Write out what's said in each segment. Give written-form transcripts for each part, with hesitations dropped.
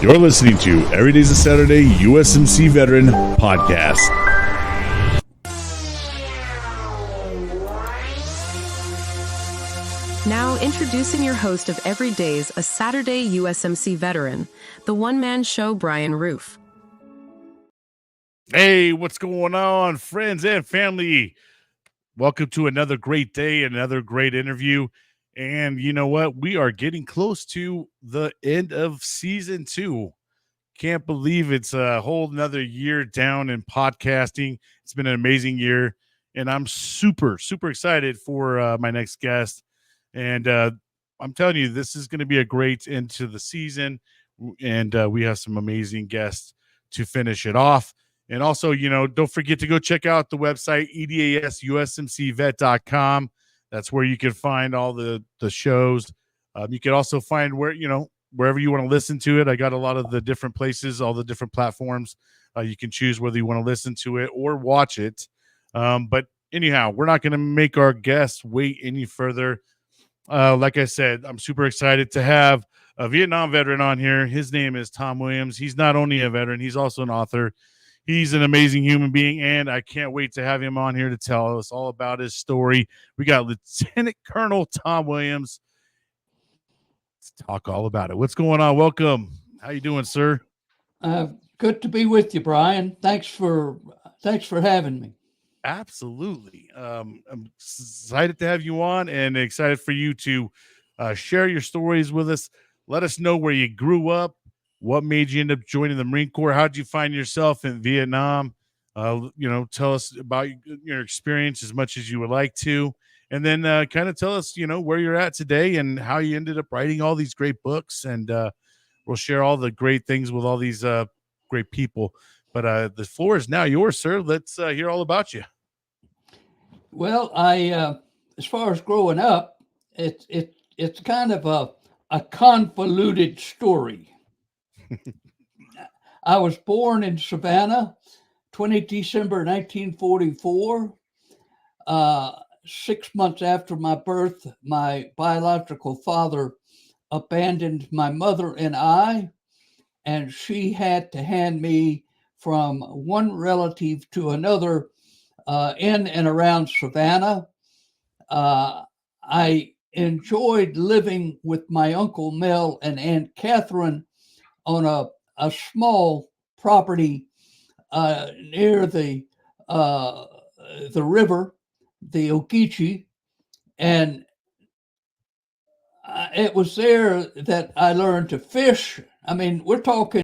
You're listening to Every Day's a Saturday USMC Veteran Podcast. Now introducing your host of Every Day's a Saturday USMC Veteran, the one-man show, Brian Roof. Hey, what's going on, friends and family? Welcome to another great day, another great interview. And you know what? We are getting close to the end of season 2. Can't believe it's a whole another year down in podcasting. It's been an amazing year, and I'm super excited for my next guest. And I'm telling you, this is going to be a great end to the season, and we have some amazing guests to finish it off. And also, don't forget to go check out the website, edasusmcvet.com. That's where you can find all the shows. You can also find wherever you want to listen to it. I got a lot of the different places, all the different platforms. You can choose whether you want to listen to it or watch it. But anyhow, we're not going to make our guests wait any further. Like I said, I'm super excited to have a Vietnam veteran on here. His name is Tom Williams. He's not only a veteran, he's also an author. He's an amazing human being, and I can't wait to have him on here to tell us all about his story. We got Lieutenant Colonel Tom Williams. Let's talk all about it. What's going on? Welcome. How you doing, sir? Good to be with you, Brian. Thanks for having me. Absolutely. I'm excited to have you on and excited for you to share your stories with us. Let us know where you grew up. What made you end up joining the Marine Corps? How did you find yourself in Vietnam? Tell us about your experience as much as you would like to. And then kind of tell us, where you're at today and how you ended up writing all these great books. And we'll share all the great things with all these great people. But the floor is now yours, sir. Let's hear all about you. Well, I as far as growing up, it's kind of a convoluted story. I was born in Savannah, 20 December 1944. 6 months after my birth, my biological father abandoned my mother and I, and she had to hand me from one relative to another in and around Savannah. I enjoyed living with my Uncle Mel and Aunt Catherine on a small property near the river, the Ogeechee, and it was there that I learned to fish. I mean, we're talking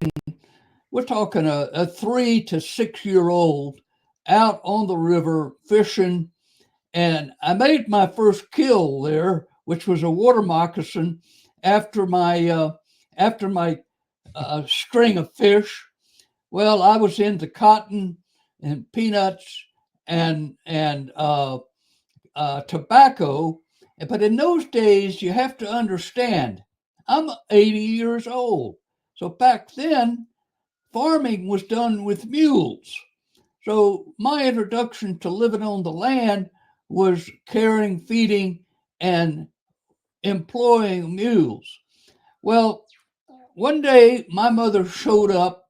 a 3 to 6 year old out on the river fishing, and I made my first kill there, which was a water moccasin after my string of fish. Well, I was into cotton and peanuts and tobacco, but in those days you have to understand, I'm 80 years old. So back then, farming was done with mules. So my introduction to living on the land was caring, feeding, and employing mules. Well, one day my mother showed up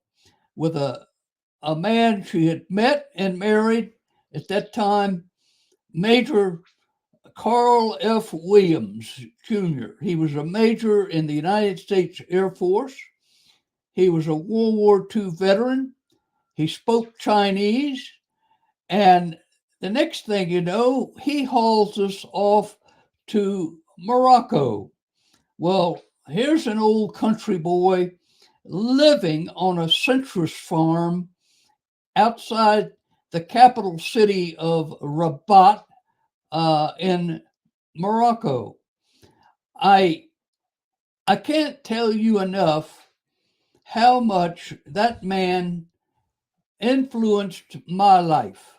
with a man she had met and married at that time, Major Carl F. Williams, Jr. He was a major in the United States Air Force. He was a World War II veteran. He spoke Chinese. And the next thing you know, he hauls us off to Morocco. Well, here's an old country boy living on a citrus farm outside the capital city of Rabat in Morocco. I can't tell you enough how much that man influenced my life.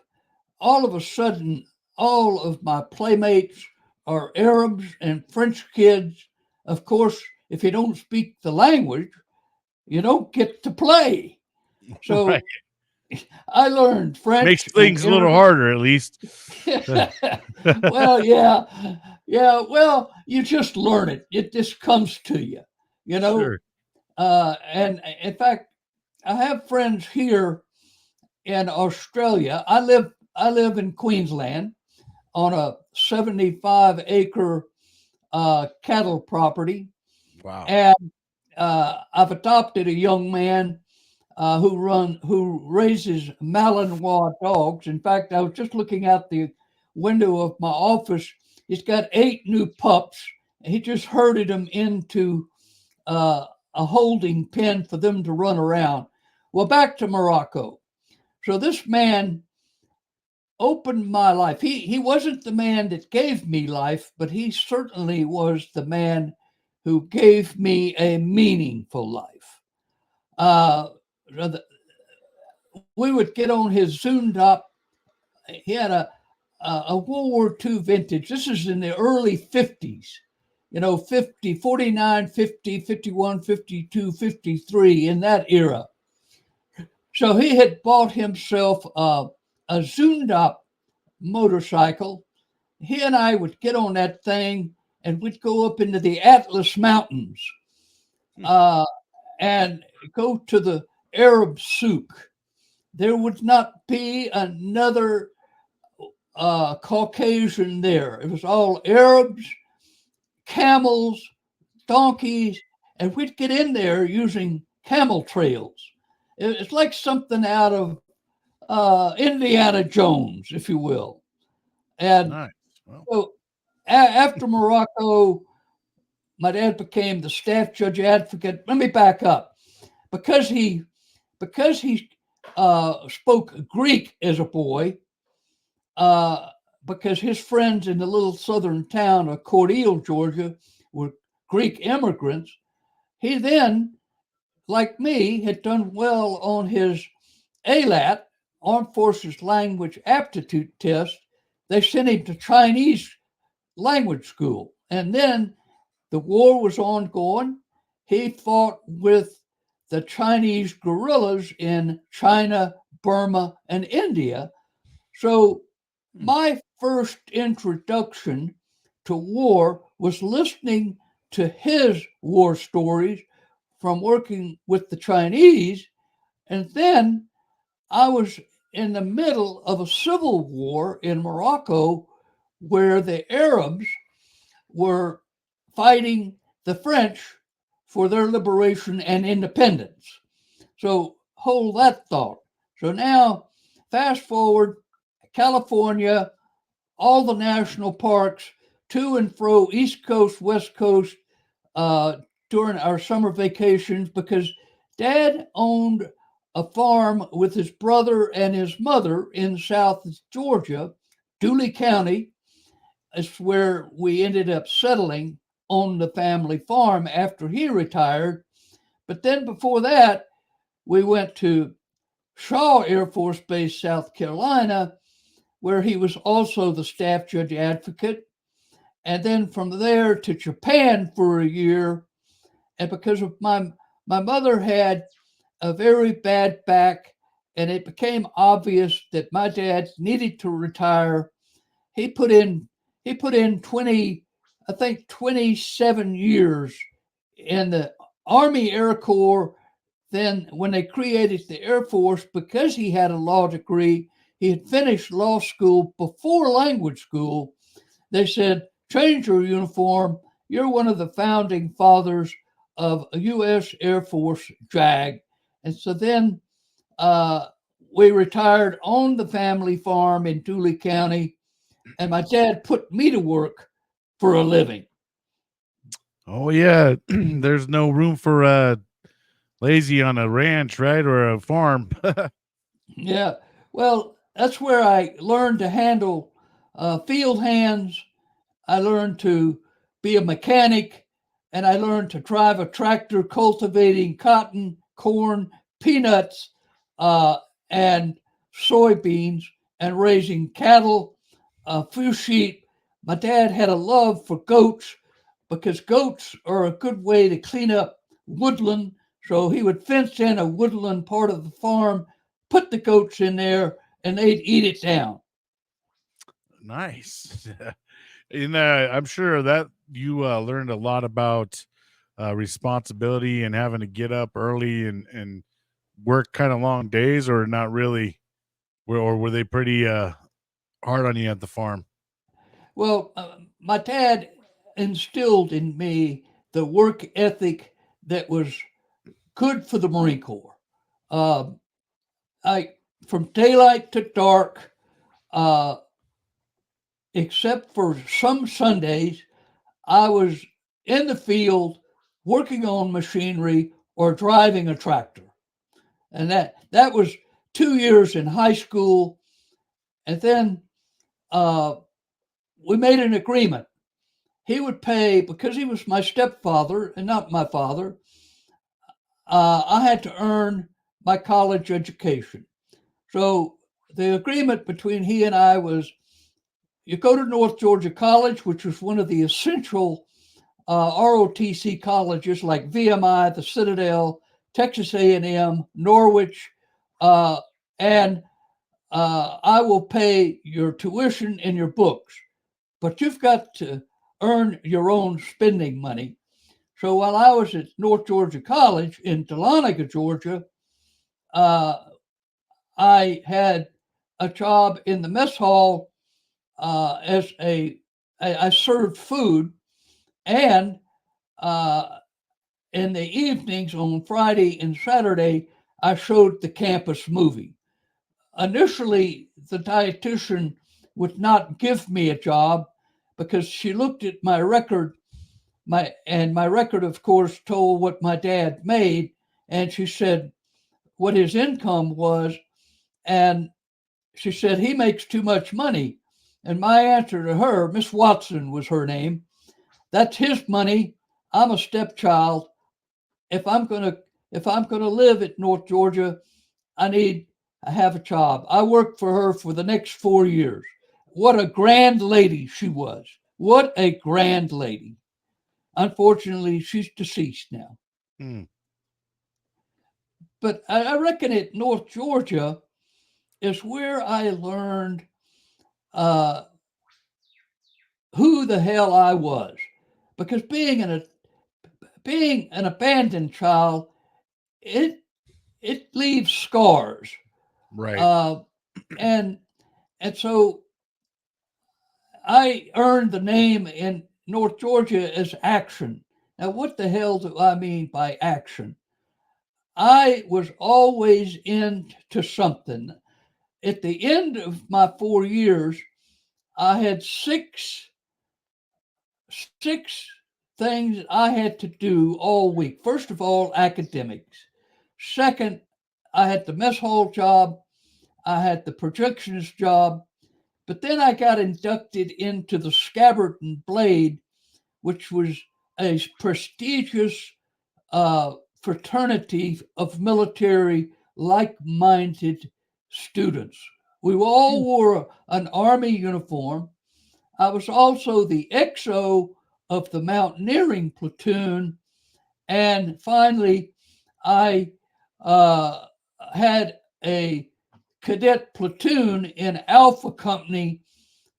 All of a sudden, all of my playmates are Arabs and French kids. Of course, if you don't speak the language, you don't get to play. So right. I learned French. Makes things a little harder, at least. Well, yeah. Well, you just learn it. It just comes to you, Sure. And in fact, I have friends here in Australia. I live in Queensland on a 75-acre cattle property, Wow. and I've adopted a young man who raises Malinois dogs. In fact, I was just looking out the window of my office. He's got 8 new pups. He just herded them into a holding pen for them to run around. Well, back to Morocco. So this man opened my life. He wasn't the man that gave me life, but he certainly was the man who gave me a meaningful life. Uh, we would get on his zoomed up. He had a World War II vintage. This is in the early 50s, 50, 49, 50, 51, 52, 53, in that era. So he had bought himself a zoomed up motorcycle. He and I would get on that thing and we'd go up into the Atlas Mountains and go to the Arab souk. There would not be another Caucasian there. It was all Arabs, camels, donkeys, and we'd get in there using camel trails. It's like something out of Indiana Jones, if you will. And Nice. Well, so after Morocco, my dad became the staff judge advocate. Let me back up. Because he spoke Greek as a boy, because his friends in the little southern town of Cordele, Georgia, were Greek immigrants, he then, like me, had done well on his ALAT, Armed Forces Language Aptitude Test. They sent him to Chinese language school. And then the war was ongoing. He fought with the Chinese guerrillas in China, Burma, and India. So my first introduction to war was listening to his war stories from working with the Chinese. And then I was in the middle of a civil war in Morocco where the Arabs were fighting the French for their liberation and independence. So hold that thought. So now, fast forward, California, all the national parks, to and fro, East Coast, West Coast, during our summer vacations, because Dad owned a farm with his brother and his mother in South Georgia, Dooley County. It's where we ended up settling on the family farm after he retired. But then before that, we went to Shaw Air Force Base, South Carolina, where he was also the staff judge advocate. And then from there to Japan for a year. And because of my mother had a very bad back, and it became obvious that my dad needed to retire, he put in 20, I think 27 years in the Army Air Corps. Then when they created the Air Force, because he had a law degree, he had finished law school before language school, they said, change your uniform. You're one of the founding fathers of a U.S. Air Force JAG. And so then we retired on the family farm in Dooley County, and my dad put me to work for a living. oh yeah, there's no room for lazy on a ranch, right, or a farm. Yeah. Well, that's where I learned to handle field hands. I learned to be a mechanic, and I learned to drive a tractor cultivating cotton, corn, peanuts, and soybeans, and raising cattle, a few sheep. My dad had a love for goats because goats are a good way to clean up woodland. So he would fence in a woodland part of the farm, put the goats in there, and they'd eat it down. Nice. And I'm sure that you learned a lot about responsibility and having to get up early and work kind of long days, or not really? Or were they pretty hard on you at the farm? Well, my dad instilled in me the work ethic that was good for the Marine Corps. Uh, I from daylight to dark, uh, except for some Sundays, I was in the field working on machinery or driving a tractor, and that was 2 years in high school, and then uh, we made an agreement. He would pay because he was my stepfather and not my father. I had to earn my college education. So the agreement between he and I was you go to North Georgia College, which was one of the essential ROTC colleges like VMI, the Citadel, Texas A&M, Norwich, and I will pay your tuition and your books, but you've got to earn your own spending money. So while I was at North Georgia College in Dahlonega, Georgia, uh, I had a job in the mess hall as I served food, and in the evenings on Friday and Saturday, I showed the campus movie. Initially, the dietitian would not give me a job because she looked at my record, my record, of course, told what my dad made, and she said what his income was, and she said he makes too much money. And my answer to her, Miss Watson was her name, that's his money. I'm a stepchild. If I'm gonna live at North Georgia, I need to have a job. I worked for her for the next 4 years. What a grand lady she was. What a grand lady. Unfortunately, she's deceased now. Hmm. But I reckon at North Georgia is where I learned uh, who the hell I was. Because being an abandoned child, it leaves scars. Right. Uh, and and so I earned the name in North Georgia as action. Now, what the hell do I mean by action? I was always into something. At the end of my 4 years, I had six things I had to do all week. First of all, academics. Second, I had the mess hall job. I had the projectionist job. But then I got inducted into the Scabbard and Blade, which was a prestigious fraternity of military like-minded students. We all wore an Army uniform. I was also the XO of the mountaineering platoon. And finally, I uh, had a cadet platoon in Alpha Company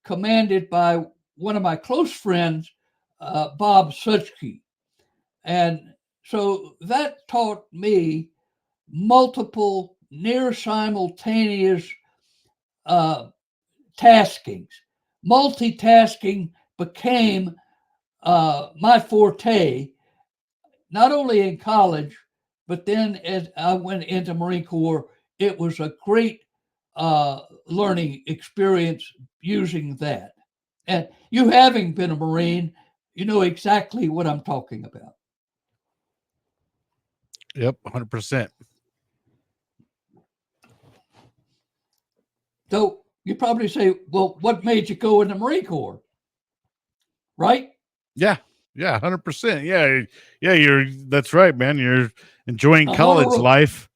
commanded by one of my close friends, Bob Suchke. And so that taught me multiple near simultaneous uh, taskings. Multitasking became my forte, not only in college, but then as I went into Marine Corps, it was a great learning experience using that. And you having been a Marine, you know exactly what I'm talking about. Yep. 100%. So you probably say, well, what made you go in the Marine Corps? Right? Yeah. Yeah. 100%. Yeah. Yeah. That's right, man. You're enjoying I'm on a college roll. life.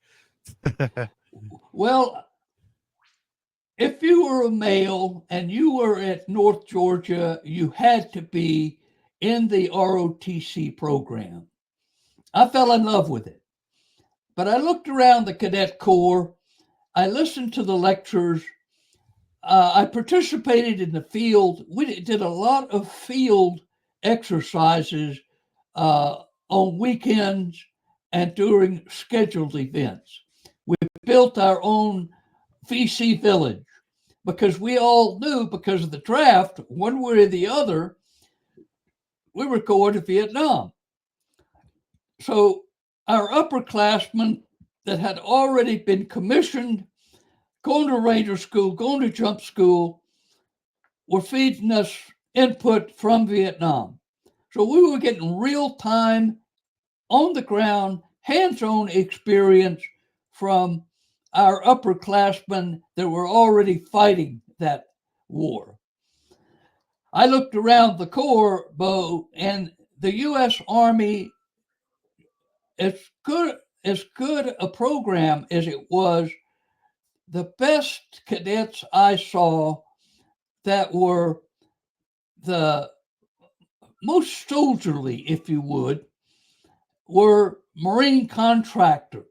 Well, if you were a male and you were at North Georgia, you had to be in the ROTC program. I fell in love with it. But I looked around the cadet corps. I listened to the lectures. I participated in the field. We did a lot of field exercises on weekends and during scheduled events. We built our own VC village because we all knew, because of the draft, one way or the other, we were going to Vietnam. So our upperclassmen that had already been commissioned, going to Ranger School, going to jump school, were feeding us input from Vietnam. So we were getting real time, on the ground, hands-on experience from our upperclassmen that were already fighting that war. I looked around the Corps, Bo, and the U.S. Army, as good a program as it was, the best cadets I saw that were the most soldierly, if you would, were Marine contractor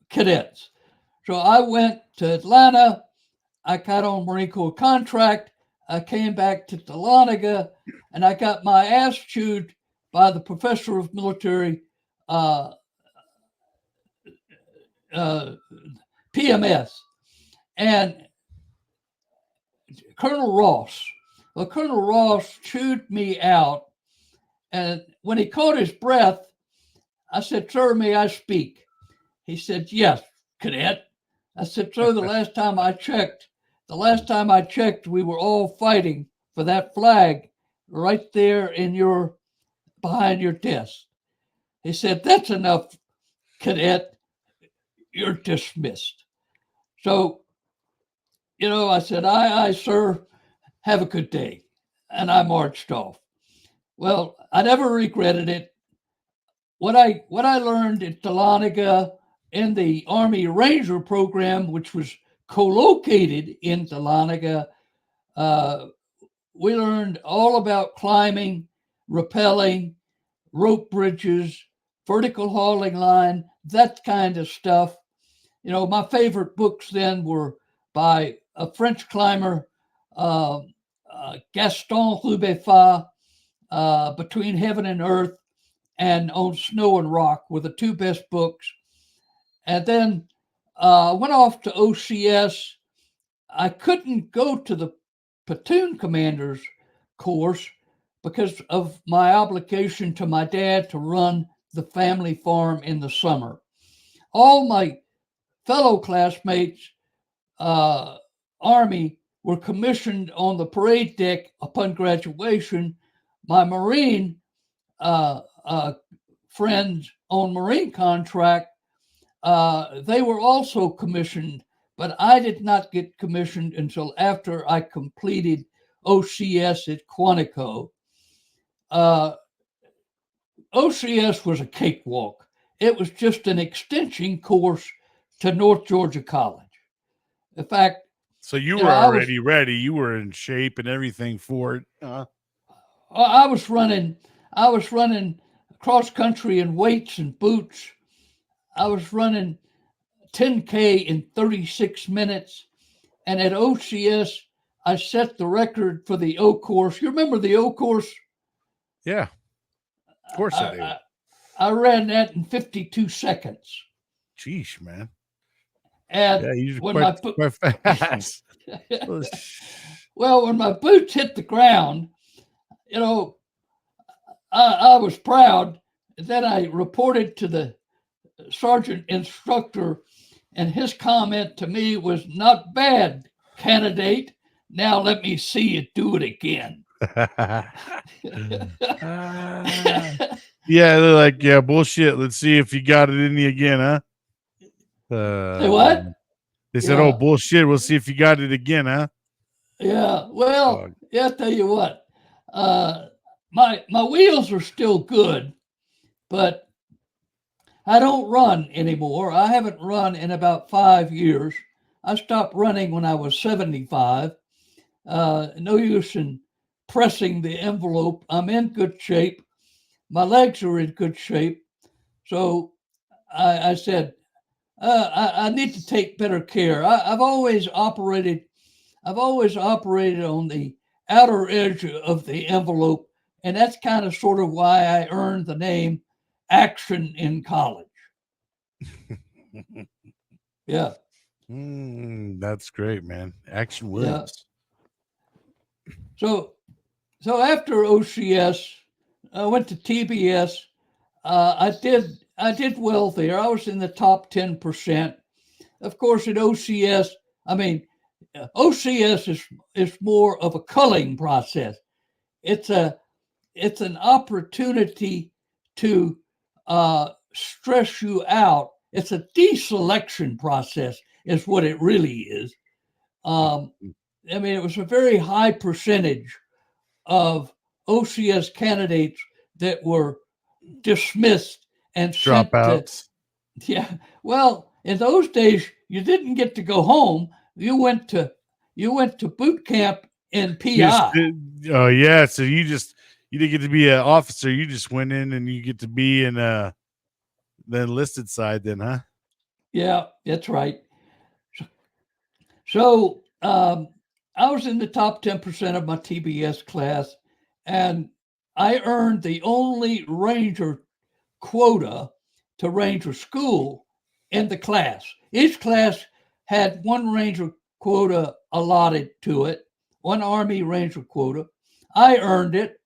cadets. So I went to Atlanta. I got on Marine Corps contract. I came back to Dahlonega, and I got my ass chewed by the professor of military PMS and Colonel Ross. Well, Colonel Ross chewed me out, and when he caught his breath, I said, "Sir, may I speak?" He said, "Yes, cadet." I said, "Sir, the last time I checked, we were all fighting for that flag right there behind your desk." He said, "That's enough, cadet. You're dismissed." So, I said, aye, sir, have a good day. And I marched off. Well, I never regretted it. What I learned at Dahlonega in the Army Ranger program, which was co-located in Dahlonega, we learned all about climbing, rappelling, rope bridges, vertical hauling line, that kind of stuff. My favorite books then were by a French climber, Gaston Rubefa, Between Heaven and Earth, and On Snow and Rock were the two best books. And then I went off to OCS. I couldn't go to the platoon commander's course because of my obligation to my dad to run the family farm in the summer. All my fellow classmates, Army, were commissioned on the parade deck upon graduation. My Marine friends on Marine contract, they were also commissioned, but I did not get commissioned until after I completed OCS at Quantico. OCS was a cakewalk. It was just an extension course to North Georgia College. In fact, so you were already ready. You were in shape and everything for it. I was running cross country in weights and boots. I was running 10K in 36 minutes. And at OCS, I set the record for the O course. You remember the O course? Yeah, of course I do. I ran that in 52 seconds. Jeez, man. And yeah, you when quite fast. Well, when my boots hit the ground, I was proud. Then I reported to the sergeant instructor, and his comment to me was, "Not bad, candidate. Now let me see you do it again." Yeah, they're like, "Yeah, bullshit. Let's see if you got it in you again, huh?" Say what? They said, "Oh, bullshit. We'll see if you got it again, huh?" Yeah. Well, I'll tell you what. My wheels are still good, but I don't run anymore. I haven't run in about 5 years. I stopped running when I was 75. No use in pressing the envelope. I'm in good shape. My legs are in good shape. So I said, I need to take better care. I've always operated on the outer edge of the envelope, and that's kind of sort of why I earned the name action in college. Yeah. That's great, man. Action Yeah. wins. So after OCS, I went to TBS. I did well there. I was in the top 10%. Of course, at OCS, OCS is more of a culling process. It's an opportunity to stress you out. It's a deselection process, is what it really is. It was a very high percentage of OCS candidates that were dismissed and sent to. Dropouts. Yeah. Well, in those days, you didn't get to go home. You went to boot camp in PI. Oh yeah. So you didn't get to be an officer. You just went in and you get to be in the enlisted side then, huh? Yeah, that's right. So I was in the top 10% of my TBS class, and I earned the only Ranger quota to Ranger school in the class. Each class had one Ranger quota allotted to it, one Army Ranger quota. I earned it,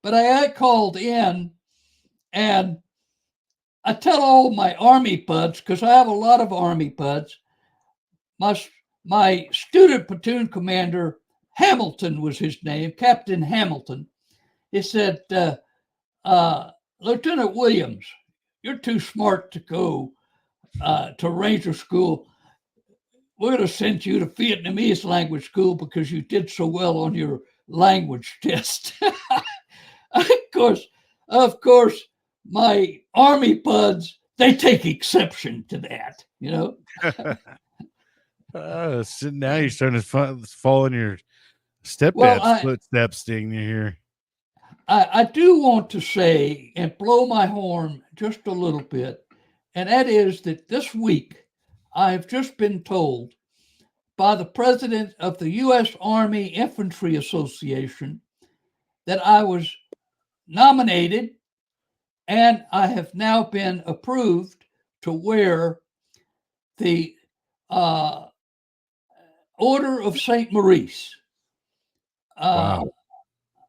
but I got called in, and I tell all my Army buds, because I have a lot of Army buds, my student platoon commander, Hamilton was his name, Captain Hamilton. He said, Lieutenant Williams, you're too smart to go to Ranger school. We're going to send you to Vietnamese language school because you did so well on your language test. Of course, my Army buds, they take exception to that, So now you're starting to fall in your stepdad's footsteps, dang you here. I do want to say and blow my horn just a little bit, and that is that this week I have just been told by the president of the U.S. Army Infantry Association that I was nominated and I have now been approved to wear the Order of St. Maurice. Wow.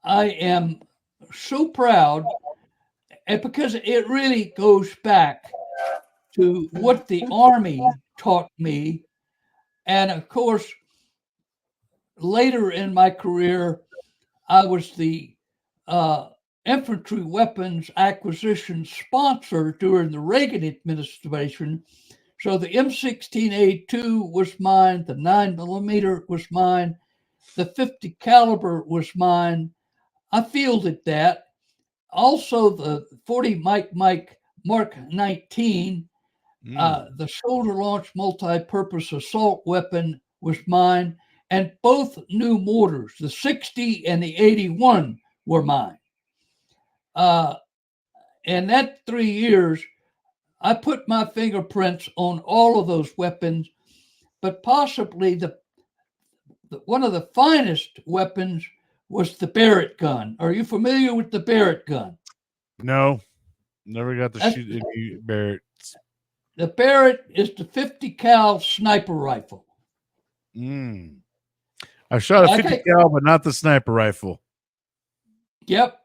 I am so proud, and because it really goes back to what the Army taught me. And of course, later in my career, I was the infantry weapons acquisition sponsor during the Reagan administration. So the M16A2 was mine, the 9mm was mine, the 50 caliber was mine. I fielded that. Also, the 40 Mike Mark 19, the shoulder launch multi-purpose assault weapon was mine, and both new mortars, the 60 and the 81, were mine. In that 3 years, I put my fingerprints on all of those weapons, but possibly one of the finest weapons was the Barrett gun. Are you familiar with the Barrett gun? No, never got to shoot any Barretts. The Barrett is the 50 cal sniper rifle. I've shot a 50 cal, but not the sniper rifle. Yep.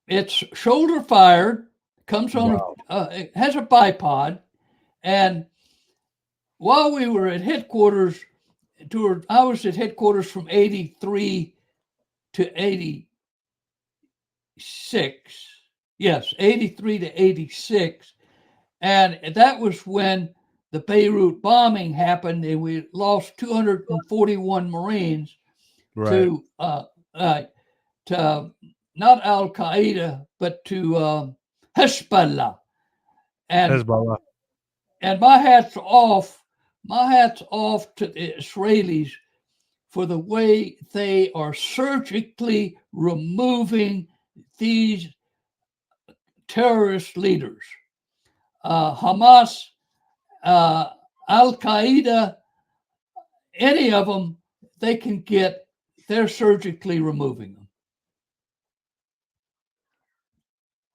It's shoulder fired, comes on, it has a bipod. And while we were at headquarters, I was at headquarters from 83 to 86. Yes, 83 to 86. And that was when the Beirut bombing happened, and we lost 241 Marines to not Al Qaeda, but to Hezbollah. And my hat's off to the Israelis for the way they are surgically removing these terrorist leaders. Hamas, Al Qaeda, any of them, they're surgically removing them.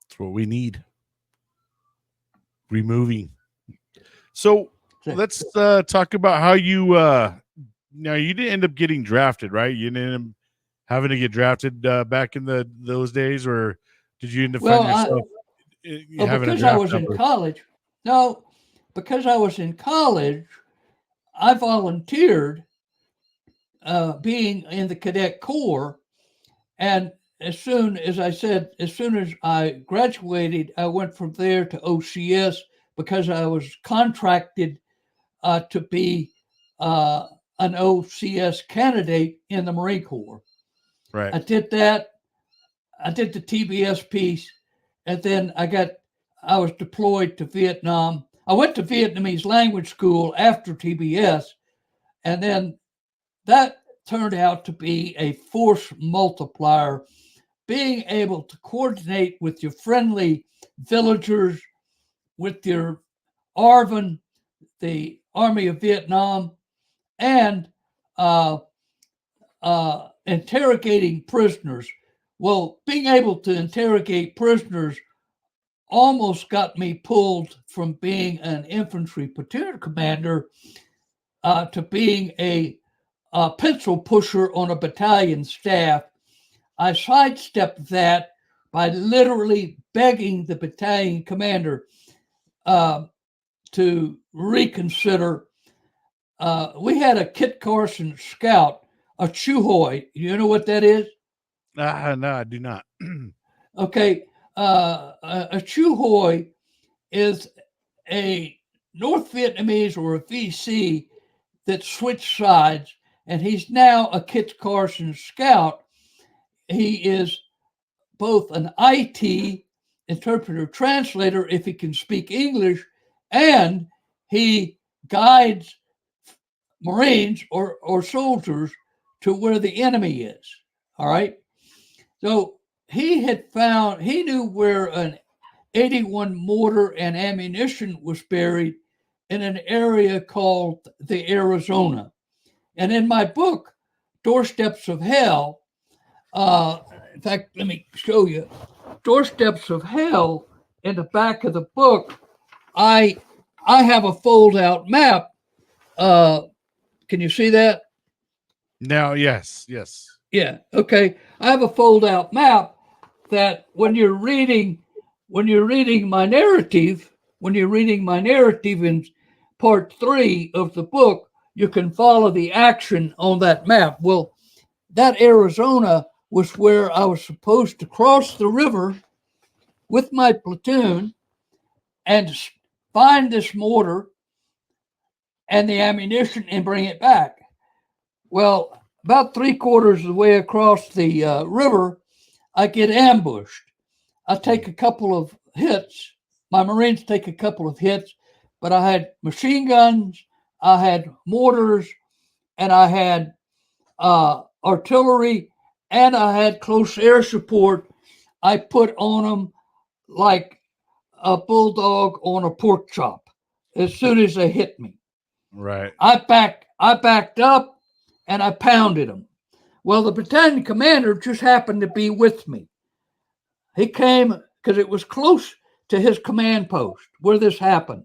That's what we need. removing. So let's talk about how you now you didn't end up getting drafted, right? You didn't end up having to get drafted back in those days, or did you end up finding yourself having a because I draft was in number? college. No, because I was in college, I volunteered being in the cadet corps. And as soon as I graduated, I went from there to OCS because I was contracted to be an OCS candidate in the Marine Corps. Right. I did that. I did the TBS piece, and then I was deployed to Vietnam. I went to Vietnamese language school after TBS, and then that turned out to be a force multiplier. Being able to coordinate with your friendly villagers, with your ARVN, the Army of Vietnam, and interrogating prisoners. Well, being able to interrogate prisoners almost got me pulled from being an infantry platoon commander to being a pencil pusher on a battalion staff. I sidestepped that by literally begging the battalion commander to reconsider. We had a Kit Carson scout, a Chuhoy. You know what that is? No, I do not. Okay. A Chuhoy is a North Vietnamese or a VC that switched sides, and he's now a Kit Carson scout. He is both an IT, interpreter translator, if he can speak English, and he guides Marines or soldiers to where the enemy is. All right. So he knew where an 81 mortar and ammunition was buried in an area called the Arizona. And in my book, Doorsteps of Hell, in fact, let me show you. Doorsteps of Hell, in the back of the book, I have a fold-out map. Can you see that? Now, yes. Yeah. Okay. I have a fold-out map that when you're reading my narrative, in part 3 of the book, you can follow the action on that map. Well, that Arizona was where I was supposed to cross the river with my platoon and find this mortar and the ammunition and bring it back. Well, about 3/4 of the way across the river, I get ambushed. I take a couple of hits. My Marines take a couple of hits, but I had machine guns, I had mortars, and I had artillery, and I had close air support. I put on them like a bulldog on a pork chop as soon as they hit me. Right. I backed up and I pounded them. Well, the battalion commander just happened to be with me. He came because it was close to his command post where this happened.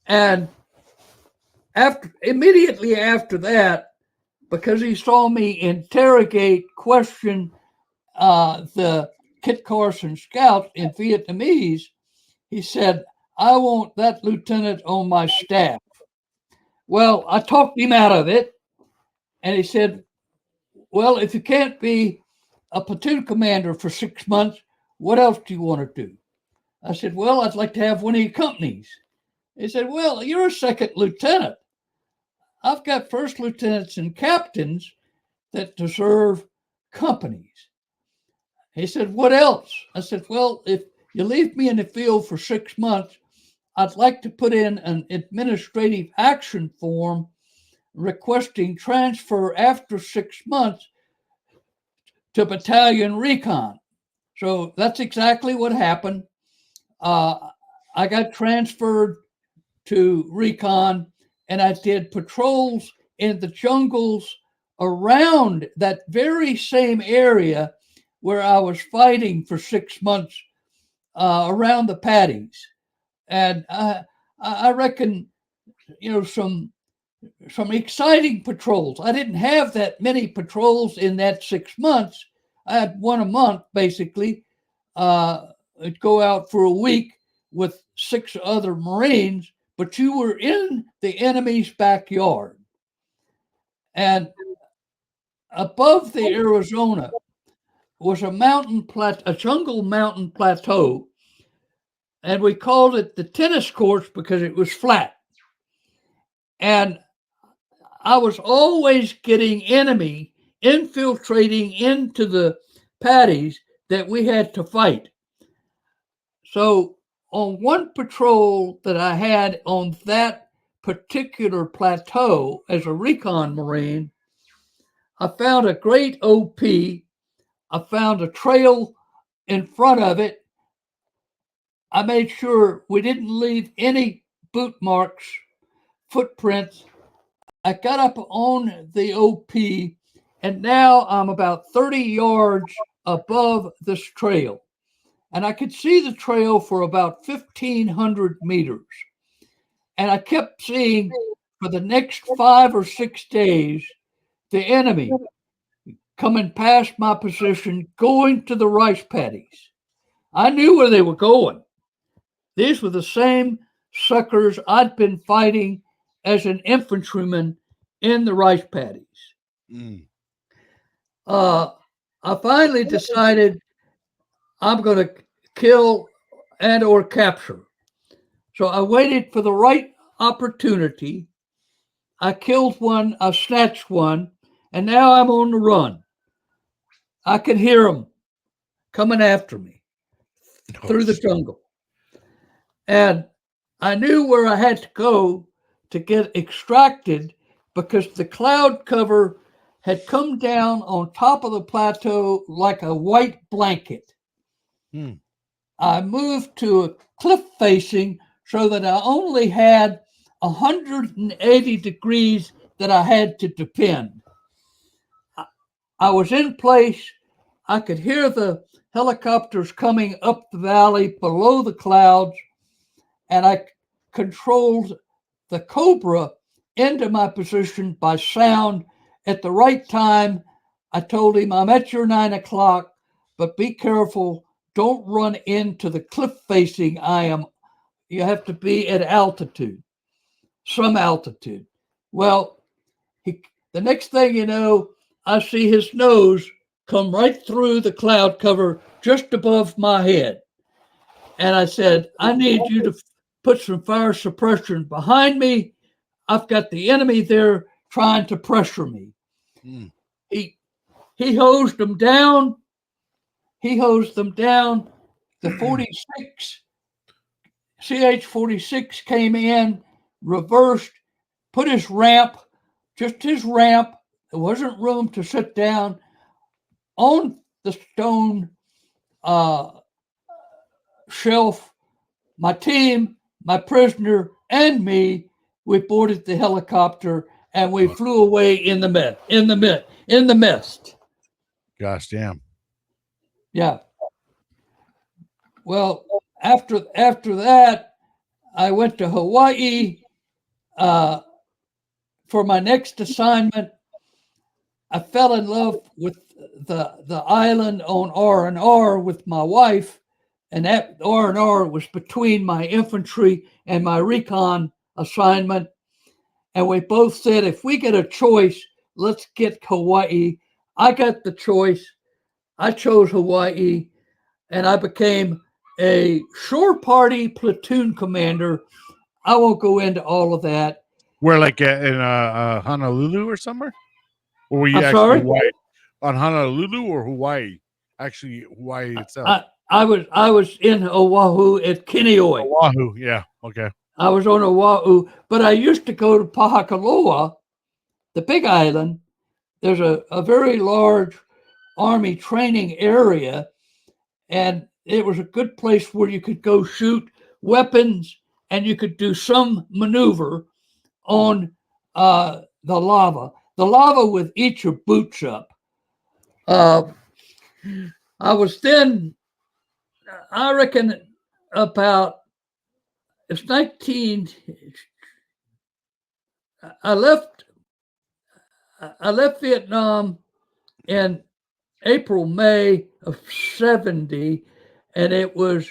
And immediately after that, because he saw me interrogate, question the Kit Carson scouts in Vietnamese, he said, "I want that lieutenant on my staff." Well, I talked him out of it, and he said, "Well, if you can't be a platoon commander for 6 months, what else do you want to do?" I said, "Well, I'd like to have one of your companies." He said, "Well, you're a second lieutenant. I've got first lieutenants and captains that deserve companies." He said, "What else?" I said, "Well, if you leave me in the field for 6 months, I'd like to put in an administrative action form requesting transfer after 6 months to battalion recon." So that's exactly what happened. I got transferred to recon, and I did patrols in the jungles around that very same area where I was fighting for 6 months, around the paddies. And I reckon, some exciting patrols. I didn't have that many patrols in that 6 months. I had one a month, basically. I'd go out for a week with 6 other Marines, but you were in the enemy's backyard. And above the Arizona was a jungle mountain plateau, and we called it the tennis courts because it was flat. And I was always getting enemy infiltrating into the paddies that we had to fight. So on one patrol that I had on that particular plateau as a recon Marine, I found a great OP. I found a trail in front of it. I made sure we didn't leave any boot marks, footprints. I got up on the OP, and now I'm about 30 yards above this trail. And I could see the trail for about 1,500 meters. And I kept seeing for the next 5 or 6 days the enemy coming past my position, going to the rice paddies. I knew where they were going. These were the same suckers I'd been fighting as an infantryman in the rice paddies. I finally decided I'm going to kill and or capture. So I waited for the right opportunity. I killed one, I snatched one, and now I'm on the run. I can hear them coming after me through the jungle. And I knew where I had to go to get extracted because the cloud cover had come down on top of the plateau like a white blanket. I moved to a cliff facing so that I only had 180 degrees that I had to defend. I was in place. I could hear the helicopters coming up the valley below the clouds, and I controlled the Cobra into my position by sound at the right time. I told him, I'm at your 9 o'clock, but be careful. Don't run into the cliff facing I am. You have to be at altitude, some altitude. Well, the next thing you know, I see his nose come right through the cloud cover just above my head. And I said, I need you to put some fire suppression behind me. I've got the enemy there trying to pressure me. He hosed them down. The 46, CH-46 came in, reversed, put his ramp, just his ramp. There wasn't room to sit down on the stone shelf. My team, my prisoner, and me, we boarded the helicopter and we flew away in the mist. Gosh damn. Yeah. Well, after that, I went to Hawaii for my next assignment. I fell in love with the island on R&R with my wife, and that R&R was between my infantry and my recon assignment. And we both said, if we get a choice, let's get Hawaii. I got the choice. I chose Hawaii, and I became a shore party platoon commander. I won't go into all of that. Where, like in Honolulu or somewhere? Or were you I'm actually sorry? Hawaii? On Honolulu or Hawaii? Actually, Hawaii itself. I was in Oahu at Kinioi. Oahu, yeah, okay. I was on Oahu, but I used to go to Pahakaloa, the big island. There's a very large Army training area, and it was a good place where you could go shoot weapons and you could do some maneuver on the lava. The lava would eat your boots up. I was then, I reckon, about it's 19. I left Vietnam in April, May of 70, and it was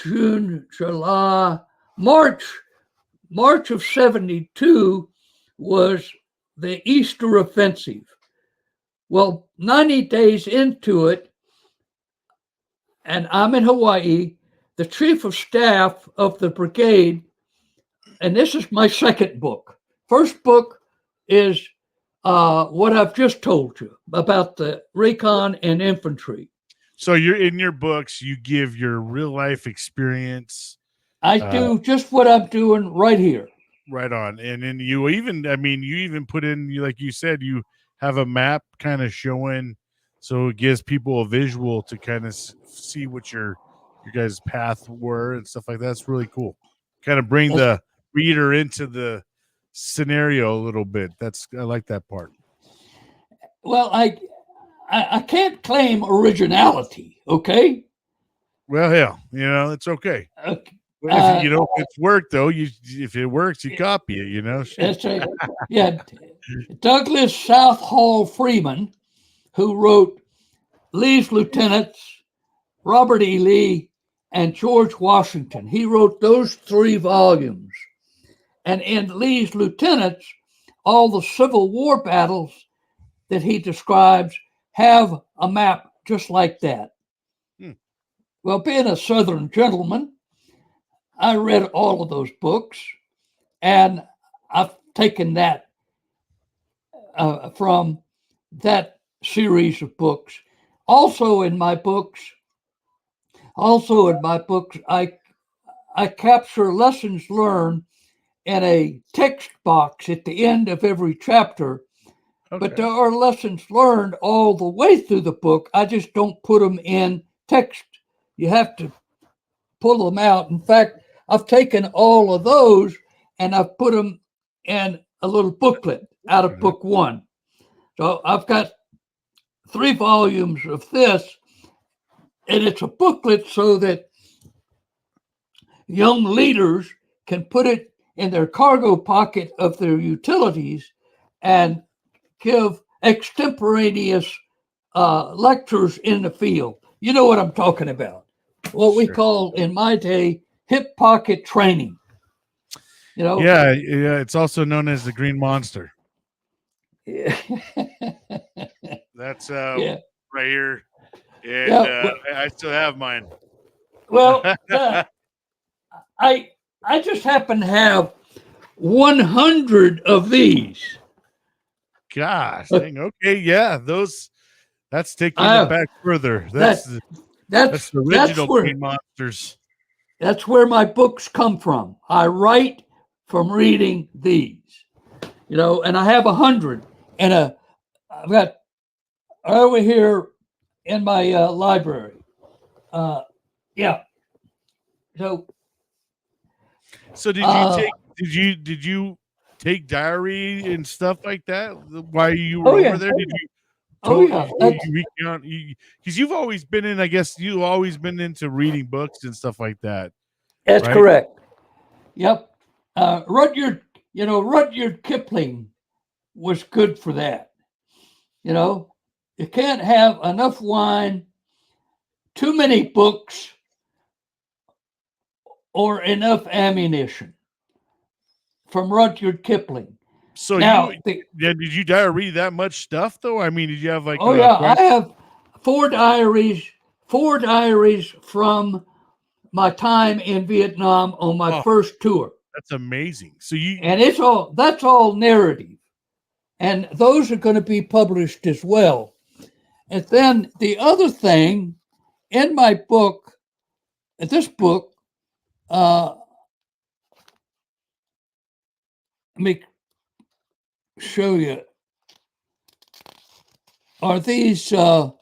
June, July, March of 72 was the Easter offensive. Well, 90 days into it, and I'm in Hawaii, the chief of staff of the brigade, and this is my second book. First book is what I've just told you about the recon and infantry. So you're in your books, you give your real life experience. I do just what I'm doing right here. Right on. And then you even put in, like you said, you have a map kind of showing, so it gives people a visual to kind of see what your guys' path were and stuff like that. That's really cool. Kind of bring the reader into the scenario a little bit. I like that part. Well, I can't claim originality, okay? Well, hell, it's okay. Okay. If it's work though, if it works, you copy it. That's right. Yeah, Douglas Southall Freeman, who wrote Lee's Lieutenants, Robert E. Lee, and George Washington. He wrote those 3 volumes. And in Lee's Lieutenants, all the Civil War battles that he describes have a map just like that. Well, being a Southern gentleman, I read all of those books, and I've taken that from that series of books. Also in my books, I capture lessons learned in a text box at the end of every chapter. Okay. But there are lessons learned all the way through the book. I just don't put them in text. You have to pull them out. In fact, I've taken all of those and I've put them in a little booklet out of book 1. So I've got 3 volumes of this, and it's a booklet so that young leaders can put it in their cargo pocket of their utilities and give extemporaneous lectures in the field. You know what I'm talking about. What we call in my day hip pocket training. Yeah, it's also known as the Green Monster. Yeah. That's right here, and I still have mine. Well, I just happen to have 100 of these. Gosh, dang, okay, yeah, that's taking it back further. That's the original Green Monsters. That's where my books come from. I write from reading these, and I have 100, and I've got over here in my library. Yeah. So did you take diary and stuff like that while you were over there? Did you? Because you've always been in. I guess you've always been into reading books and stuff like that. That's correct. Yep. Rudyard Kipling was good for that. You can't have enough wine, too many books, or enough ammunition. From Rudyard Kipling. So now, did you diary that much stuff though? I mean, did you have like? I have 4 diaries from my time in Vietnam on my first tour. That's amazing. And that's all narrative, and those are going to be published as well. And then the other thing in my book, this book, let me show you. Are these? You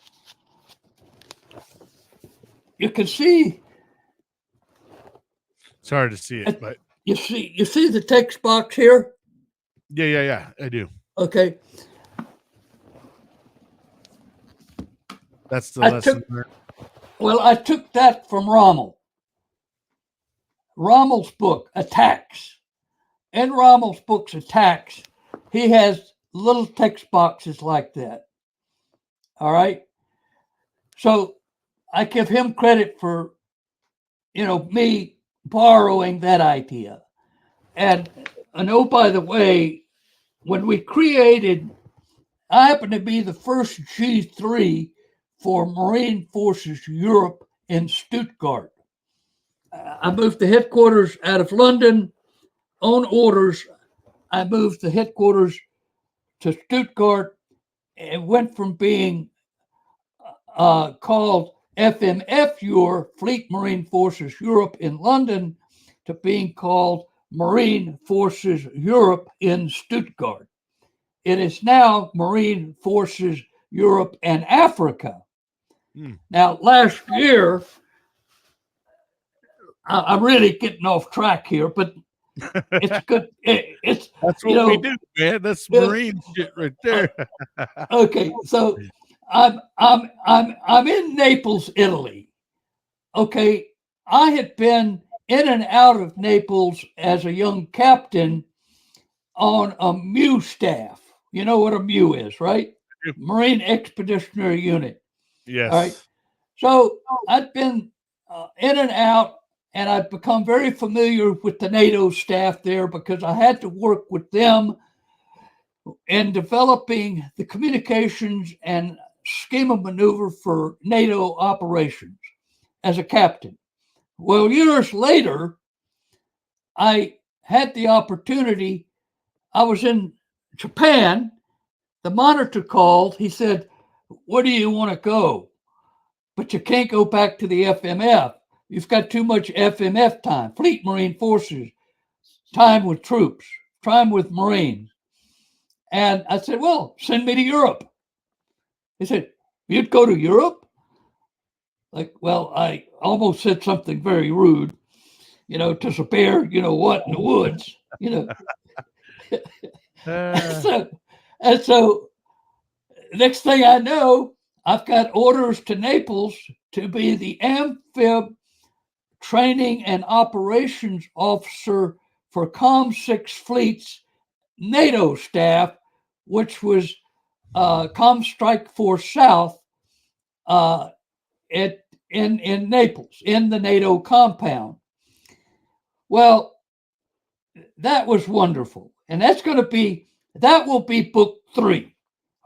can see. It's hard to see it, but you see the text box here. Yeah, I do. Okay. That's the lesson. I took that from Rommel. Rommel's book, Attacks. In Rommel's books, Attacks, he has little text boxes like that. All right. So I give him credit for, me borrowing that idea. And oh, by the way, when we created, I happened to be the first G3 for Marine Forces Europe in Stuttgart. I moved the headquarters out of London on orders. I moved the headquarters to Stuttgart and went from being called FMF Fleet Marine Forces Europe in London to being called Marine Forces Europe in Stuttgart. It is now Marine Forces Europe and Africa. Now, last year, I'm really getting off track here, but it's good. That's what we do, man. That's Marine shit right there. Okay, so I'm in Naples, Italy. Okay, I had been in and out of Naples as a young captain on a MEU staff. You know what a MEU is, right? Marine Expeditionary Unit. Yes. All right. So I'd been in and out, and I'd become very familiar with the NATO staff there because I had to work with them in developing the communications and scheme of maneuver for NATO operations as a captain. Well, years later, I had the opportunity. I was in Japan. The monitor called. He said, "Where do you want to go? But you can't go back to the FMF. You've got too much FMF time, Fleet Marine Forces, time with troops, time with Marines." And I said, "Well, send me to Europe." He said, "You'd go to Europe?" Like, well, I almost said something very rude, to a bear, in the woods, So next thing I know, I've got orders to Naples to be the amphib training and operations officer for Com6 Fleet's NATO staff, which was Com Strike Force South in Naples, in the NATO compound. Well, that was wonderful. And that will be book 3.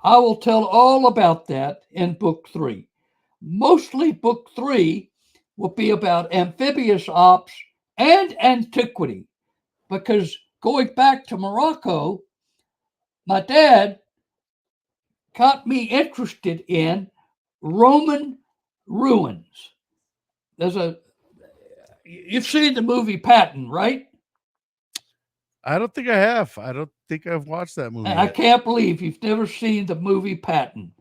I will tell all about that in book 3. Mostly book 3 will be about amphibious ops and antiquity, because going back to Morocco, my dad got me interested in Roman ruins. You've seen the movie Patton, right? I don't think I have. I don't think I've watched that movie. I can't believe you've never seen the movie Patton.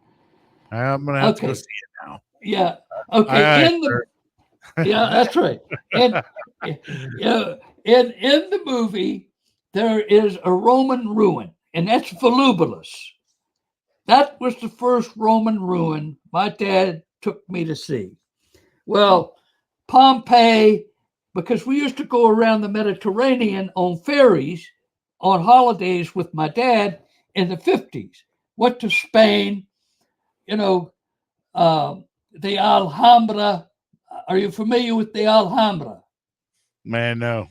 I'm gonna have to go see it now. Yeah. Okay. Yeah, that's right. And in the movie, there is a Roman ruin, and that's Volubilis. That was the first Roman ruin my dad took me to see. Well, Pompeii, because we used to go around the Mediterranean on ferries on holidays with my dad in the 50s. Went to Spain, the Alhambra. Are you familiar with the Alhambra? Man, no.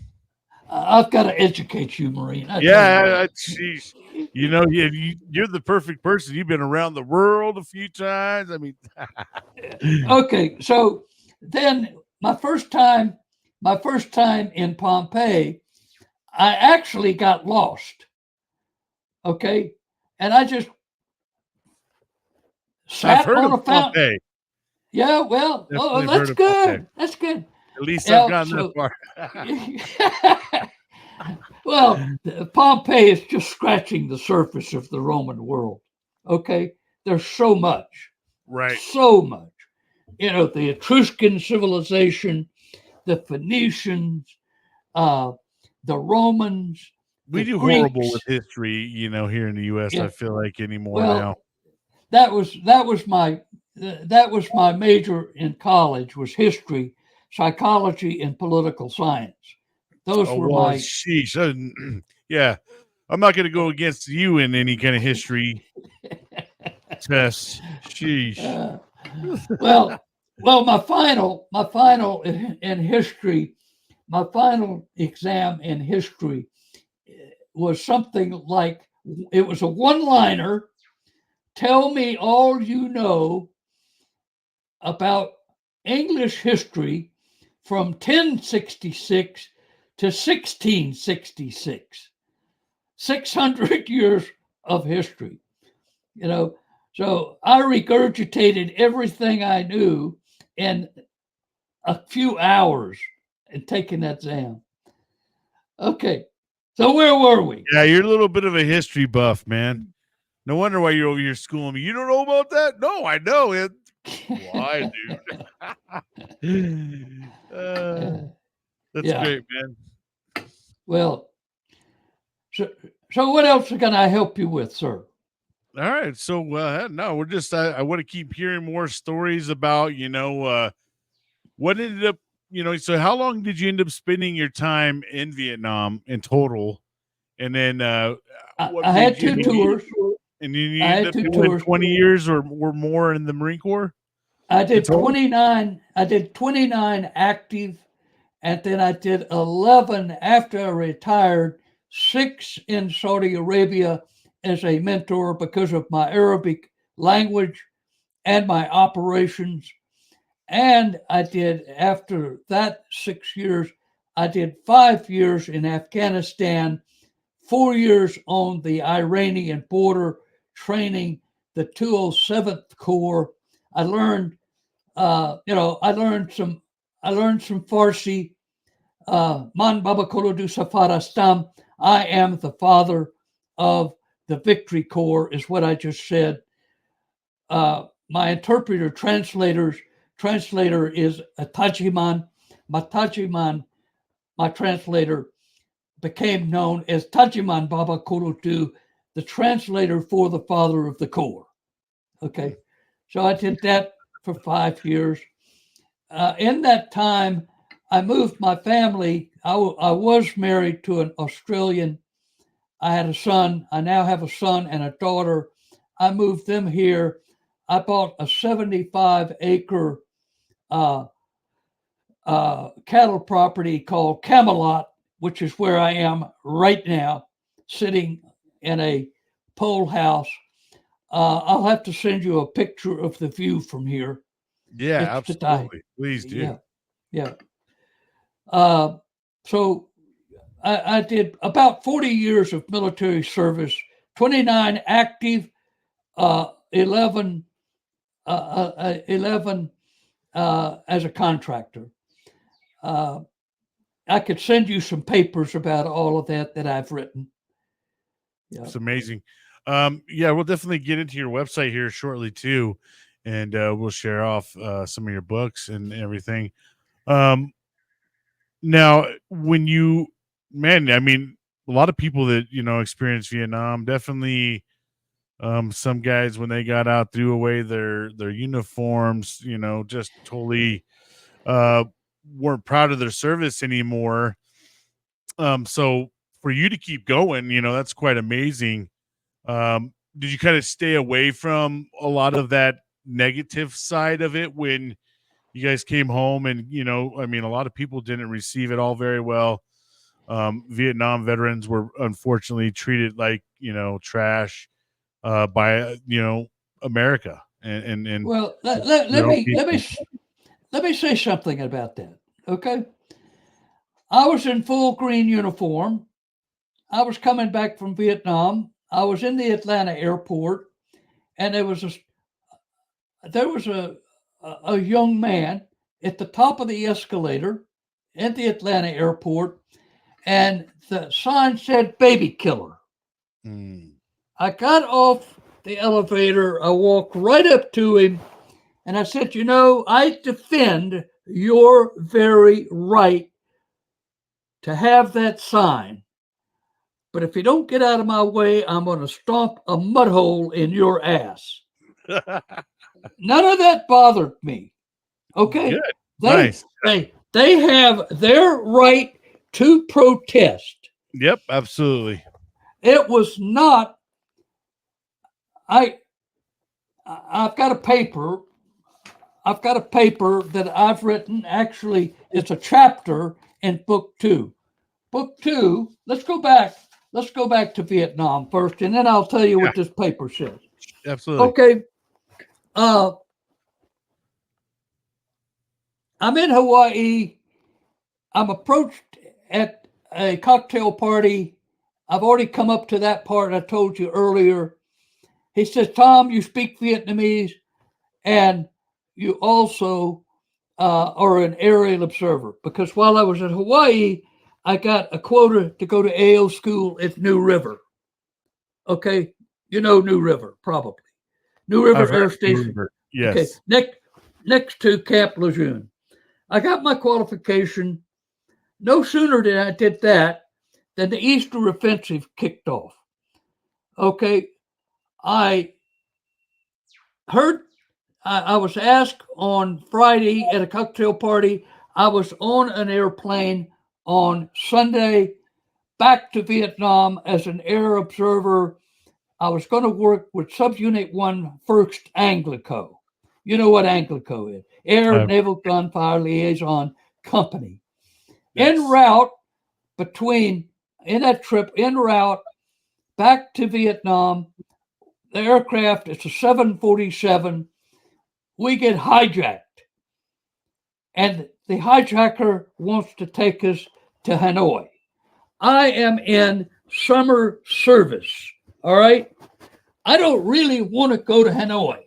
I've got to educate you, Marine. Geez. You're the perfect person. You've been around the world a few times. I mean, okay. So then my first time in Pompeii, I actually got lost. Okay. And I just sat on a fountain. Pompeii. Yeah, well, that's good. That's good. At least I've gotten that far. Well, Pompeii is just scratching the surface of the Roman world. Okay, there's so much, right? So much. The Etruscan civilization, the Phoenicians, the Romans. We do Greeks. Horrible with history, here in the U.S. Yeah. I feel like anymore now. That was my major in college, was history, psychology, and political science. Those Oh were well, my. sheesh. Yeah, I'm not going to go against you in any kind of history test. Sheesh. Uh, well, my final in history, my final exam in history was something like, it was a one-liner. Tell me all you know about English history from 1066 to 1666. 600 years of history. So I regurgitated everything I knew in a few hours and taking that exam. Okay, so where were we? Yeah, you're a little bit of a history buff, man. No wonder why you're over here schooling me. You don't know about that? No, I know it. Why, dude? That's Yeah. great, man. Well, so what else can I help you with, sir? All right. So, no, we're just, I want to keep hearing more stories about, what ended up, so how long did you end up spending your time in Vietnam in total? And then, what I made had you, two tours. and then you I end had up two doing tours. 20 years or more in the Marine Corps? I in did total? 29. I did 29 active, and then I did 11 after I retired. 6 in Saudi Arabia as a mentor because of my Arabic language and my operations. And I did, after that 6 years, I did 5 years in Afghanistan, 4 years on the Iranian border training the 207th Corps. I learned, I learned some Farsi. Man Baba Kolo du Safarastam. I am the father of the Victory Corps, is what I just said. My translator is a Tajiman. My translator, became known as Tajiman Baba Kurutu, the translator for the father of the Corps. Okay, so I did that for 5 years. In that time, I moved my family. I was married to an Australian. I had a son. I now have a son and a daughter. I moved them here. I bought a 75-acre cattle property called Camelot, which is where I am right now, sitting in a pole house. I'll have to send you a picture of the view from here. Yeah, It's the time. absolutely. Please do. Yeah, yeah. So I did about 40 years of military service, 29 active, 11 as a contractor. I could send you some papers about all of that I've written. Yeah. It's amazing. Yeah, we'll definitely get into your website here shortly too, and we'll share off some of your books and everything. Um, Now, when you, man, I mean, a lot of people that experience Vietnam definitely. Some guys when they got out threw away their uniforms. Just totally uh, weren't proud of their service anymore. So for you to keep going, that's quite amazing. Did you kind of stay away from a lot of that negative side of it when you guys came home? And I mean, a lot of people didn't receive it all very well. Vietnam veterans were unfortunately treated like trash by America and Well, their own people. let me say something about that. Okay, I was in full green uniform. I was coming back from Vietnam. I was in the Atlanta airport, and there was a young man at the top of the escalator at the Atlanta airport, and the sign said "baby killer." Mm. I got off the elevator. I walked right up to him, and I said, I defend your very right to have that sign. But if you don't get out of my way, I'm going to stomp a mud hole in your ass. None of that bothered me. Okay, Good. they Nice. they have their right to protest. Yep, absolutely. It was not. I've got a paper. I've got a paper that I've written. Actually, it's a chapter in book 2. Book 2. Let's go back. Let's go back to Vietnam first, and then I'll tell you what this paper says. Absolutely. Okay. I'm in Hawaii. I'm approached at a cocktail party. I've already come up to that part I told you earlier. He says, Tom, you speak Vietnamese, and you also are an aerial observer. Because while I was in Hawaii, I got a quota to go to AO school at New River. Okay, you know New River, probably. New River Air Station. Yes. Okay, next to Camp Lejeune. I got my qualification. No sooner did I did that than the Easter offensive kicked off. Okay, I heard, I was asked on Friday at a cocktail party. I was on an airplane on Sunday back to Vietnam as an air observer. I was going to work with Subunit 1 First Anglico. You know what Anglico is? Air Naval Gunfire Liaison Company. Yes. In that trip, en route back to Vietnam, the aircraft, it's a 747. We get hijacked. And the hijacker wants to take us to Hanoi. I am in summer service. All right. I don't really want to go to Hanoi.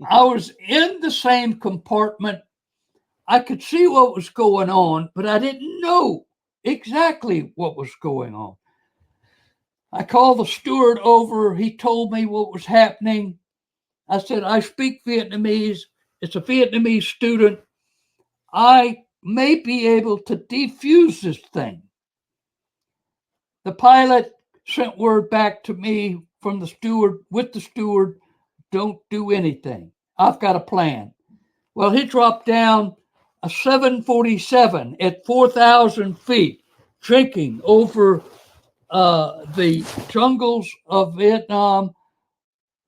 I was in the same compartment. I could see what was going on, but I didn't know exactly what was going on. I called the steward over. He told me what was happening. I said, I speak Vietnamese. It's a Vietnamese student. I may be able to defuse this thing. The pilot sent word back to me from the steward, with the steward, don't do anything. I've got a plan. Well, he dropped down a 747 at 4,000 feet, drinking over the jungles of Vietnam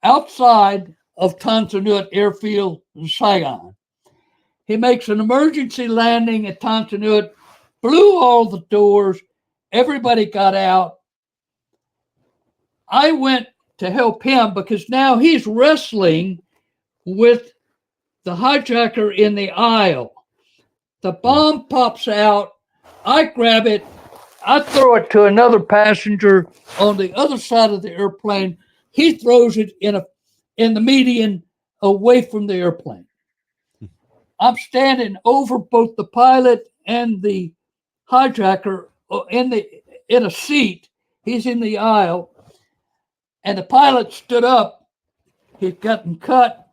outside of Tan Son Nhut Airfield in Saigon. He makes an emergency landing at Tan Son Nhut, blew all the doors, everybody got out. I went to help him because now he's wrestling with the hijacker in the aisle. The bomb pops out. I grab it. I throw it to another passenger on the other side of the airplane. He throws it in the median away from the airplane. I'm standing over both the pilot and the hijacker in a seat. He's in the aisle. And the pilot stood up. He'd gotten cut.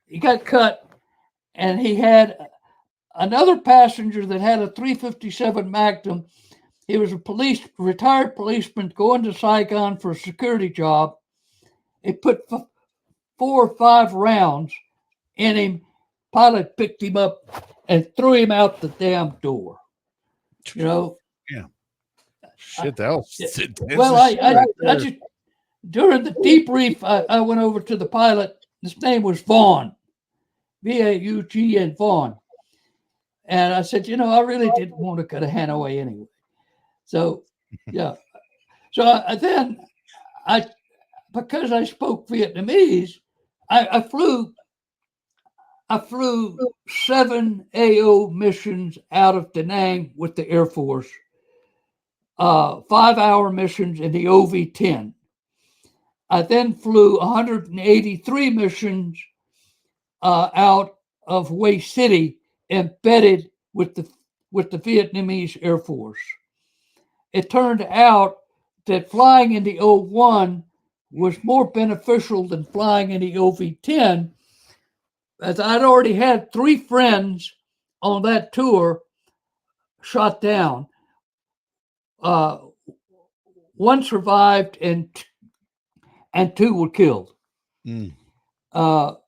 He got cut, and he had another passenger that had a 357 Magnum. He was a retired policeman going to Saigon for a security job. He put 4 or 5 rounds in him. Pilot picked him up and threw him out the damn door. You know? Yeah. Shit, that was well, I just, during the debrief, I went over to the pilot. His name was Vaughn, V-A-U-G-N, Vaughn. And I said, I really didn't want to go to Hanoi anyway. So, yeah. So then because I spoke Vietnamese, I flew 7 AO missions out of Da Nang with the Air Force, 5-hour missions in the OV-10. I then flew 183 missions out of Hue City, embedded with the Vietnamese Air Force. It turned out that flying in the O-1 was more beneficial than flying in the OV-10, as I'd already had 3 friends on that tour shot down. 1 survived and 2 were killed. No.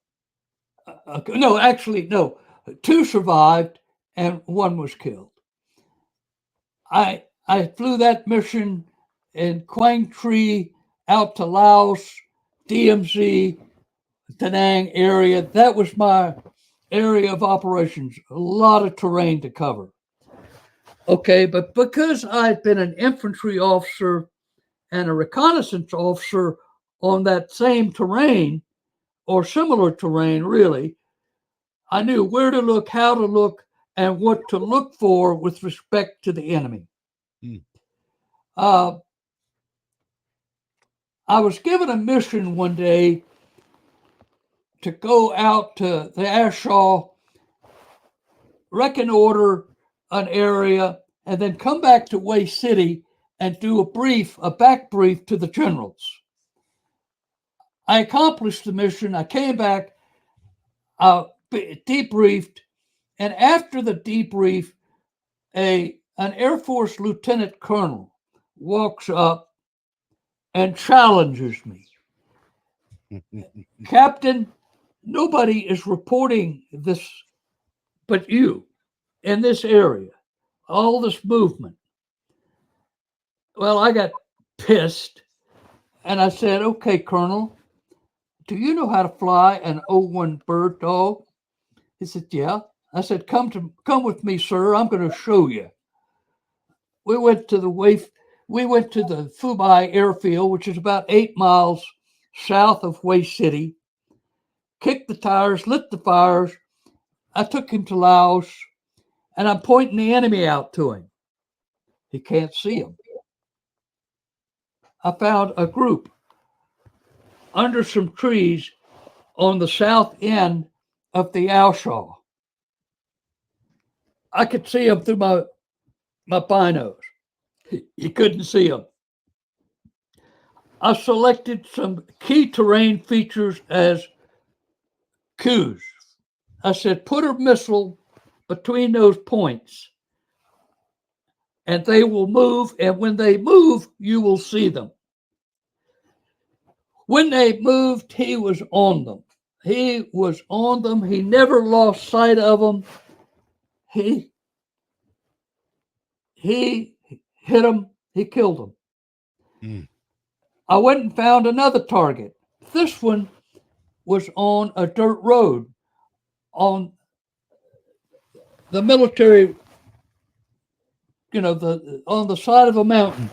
2 survived and 1 was killed. I flew that mission in Quang Tri out to Laos, DMZ, Da Nang area. That was my area of operations. A lot of terrain to cover. Okay, but because I'd been an infantry officer and a reconnaissance officer on that same terrain or similar terrain, really, I knew where to look, how to look, and what to look for with respect to the enemy. I was given a mission one day to go out to the Ashaw, reconnoiter an area, and then come back to Way City and do a back brief to the generals. I accomplished the mission. I came back, debriefed, and after the debrief, an Air Force lieutenant colonel walks up and challenges me. Captain, nobody is reporting this but you in this area, all this movement. Well, I got pissed and I said, okay, Colonel, do you know how to fly an O-1 Bird Dog? He said, yeah. I said, come with me, sir. I'm going to show you. We went to the Phubai airfield, which is about 8 miles south of Way City, kicked the tires, lit the fires. I took him to Laos, and I'm pointing the enemy out to him. He can't see him. I found a group under some trees on the south end of the Ashaw. I could see them through my binos. You couldn't see them. I selected some key terrain features as cues. I said, put a missile between those points and they will move. And when they move, you will see them. When they moved, he was on them. He was on them. He never lost sight of them. He hit them. He killed them. I went and found another target. This one was on a dirt road on the military, on the side of a mountain.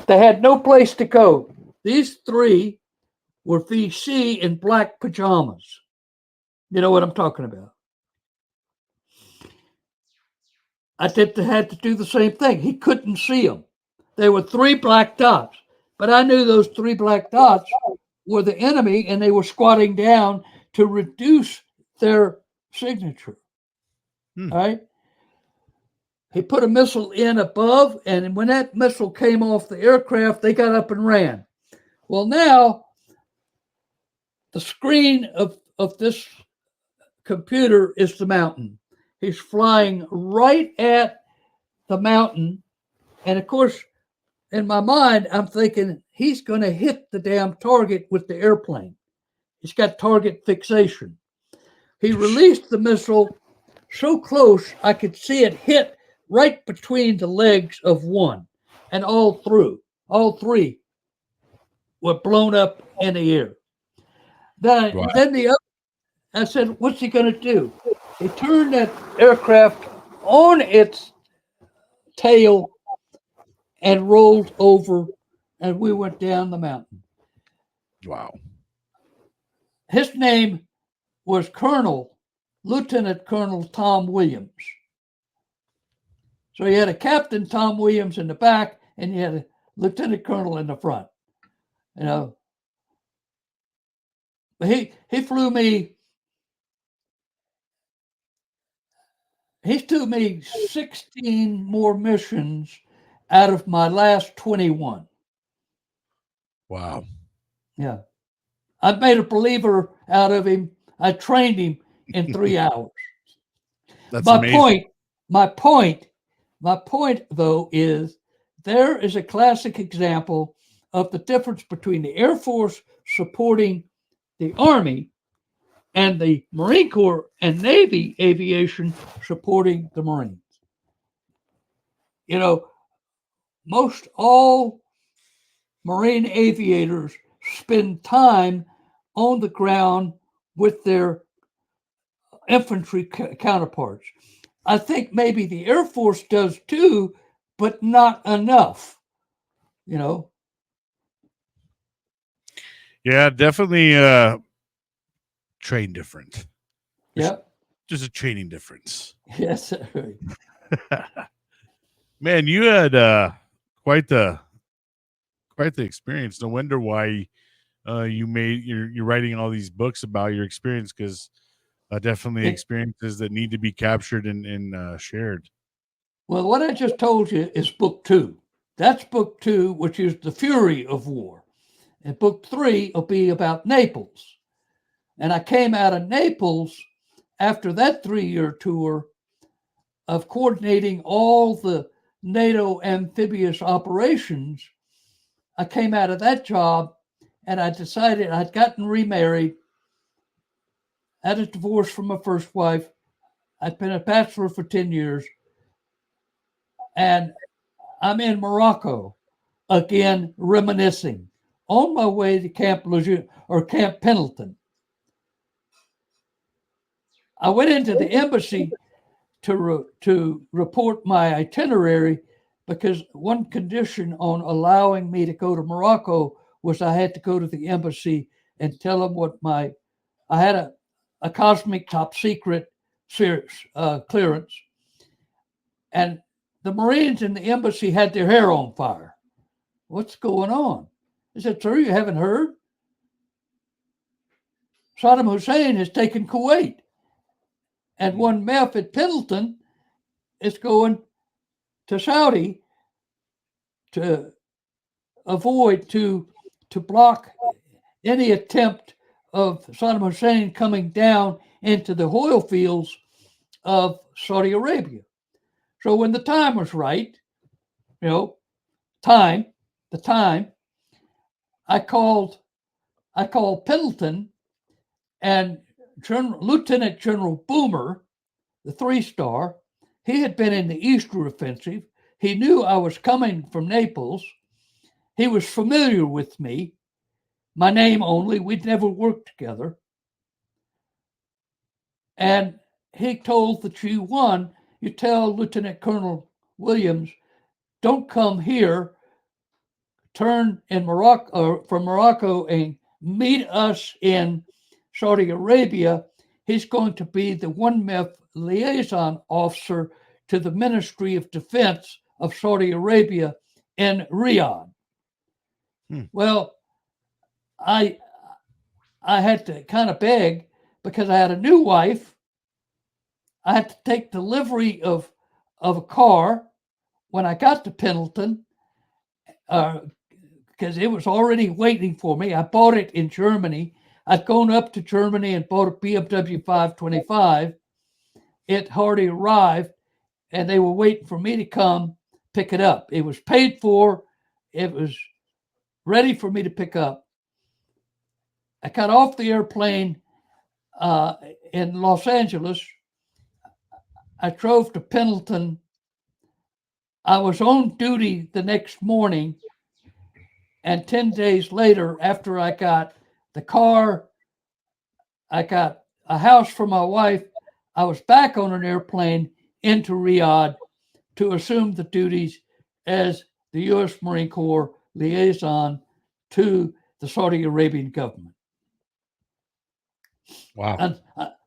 They had no place to go. These 3 were VC in black pajamas. You know what I'm talking about. I had to do the same thing. He couldn't see them. There were 3 black dots, but I knew those 3 black dots were the enemy and they were squatting down to reduce their signature. All right. He put a missile in above, and when that missile came off the aircraft, they got up and ran. Well, now the screen of this computer is the mountain. He's flying right at the mountain. And of course, in my mind, I'm thinking he's going to hit the damn target with the airplane. He's got target fixation. He released the missile so close I could see it hit right between the legs of one, and all 3 were blown up in the air. Then the other, I said, what's he going to do? He turned that aircraft on its tail and rolled over, and we went down the mountain. Wow. His name was Lieutenant Colonel Tom Williams. So he had a Captain Tom Williams in the back, and he had a Lieutenant Colonel in the front. But he flew me. He flew me 16 more missions out of my last 21. Wow. Yeah. I made a believer out of him. I trained him in 3 hours. That's amazing. My point, though, is there is a classic example of the difference between the Air Force supporting the Army and the Marine Corps and Navy aviation supporting the Marines. You know, most all Marine aviators spend time on the ground with their infantry counterparts. I think maybe the Air Force does too, but not enough, you know. Yeah, definitely train different. Yeah. Just a training difference. Yes. Man, you had quite the experience. No wonder why you're writing all these books about your experience, because definitely experiences that need to be captured and shared. Well, what I just told you is book 2. That's book 2, which is The Fury of War. And book 3 will be about Naples. And I came out of Naples after that 3-year tour of coordinating all the NATO amphibious operations. I came out of that job and I decided I'd gotten remarried, had a divorce from my first wife. I'd been a bachelor for 10 years. And I'm in Morocco, again, reminiscing, on my way to Camp Pendleton. I went into the embassy to report my itinerary, because one condition on allowing me to go to Morocco was I had to go to the embassy and tell them what I had a cosmic top secret clearance. And the Marines in the embassy had their hair on fire. What's going on? I said, sir, you haven't heard? Saddam Hussein has taken Kuwait. And one MEF at Pendleton is going to Saudi to avoid, to block any attempt of Saddam Hussein coming down into the oil fields of Saudi Arabia. So when the time was right, the time, I called Pendleton, and Lieutenant General Boomer, the 3-star, he had been in the Easter offensive. He knew I was coming from Naples. He was familiar with me, my name only. We'd never worked together. And he told the G1, you tell Lieutenant Colonel Williams, don't come here, turn in Morocco, from Morocco, and meet us in Saudi Arabia. He's going to be the 1MEF liaison officer to the Ministry of Defense of Saudi Arabia in Riyadh. Well, I had to kind of beg, because I had a new wife. I had to take delivery of a car when I got to Pendleton, because it was already waiting for me. I bought it in Germany. I'd gone up to Germany and bought a BMW 525. It hardly arrived, and they were waiting for me to come pick it up. It was paid for. It was ready for me to pick up. I got off the airplane in Los Angeles. I drove to Pendleton. I was on duty the next morning, and 10 days later, after I got the car, I got a house for my wife, I was back on an airplane into Riyadh to assume the duties as the U.S. Marine Corps liaison to the Saudi Arabian government. Wow.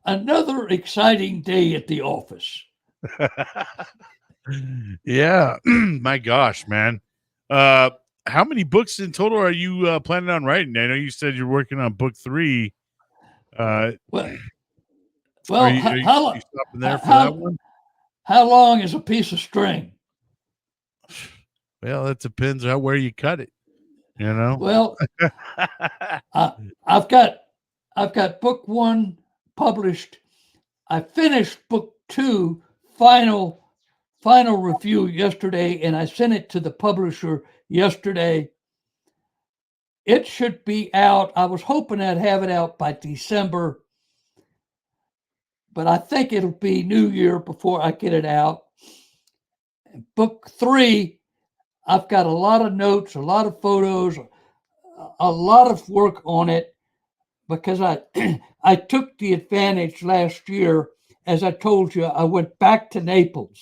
Another exciting day at the office. Yeah. My gosh, man. How many books in total are you planning on writing? I know you said you're working on book 3. Well, are you stopping there for that one? How long is a piece of string? Well, it depends on where you cut it. Well, I've got book 1 published. I finished book 2 final review yesterday, and I sent it to the publisher yesterday. It should be out. I was hoping I'd have it out by December. but I think it'll be New Year before I get it out. Book 3, I've got a lot of notes, a lot of photos, a lot of work on it because I took the advantage last year. As I told you, I went back to Naples.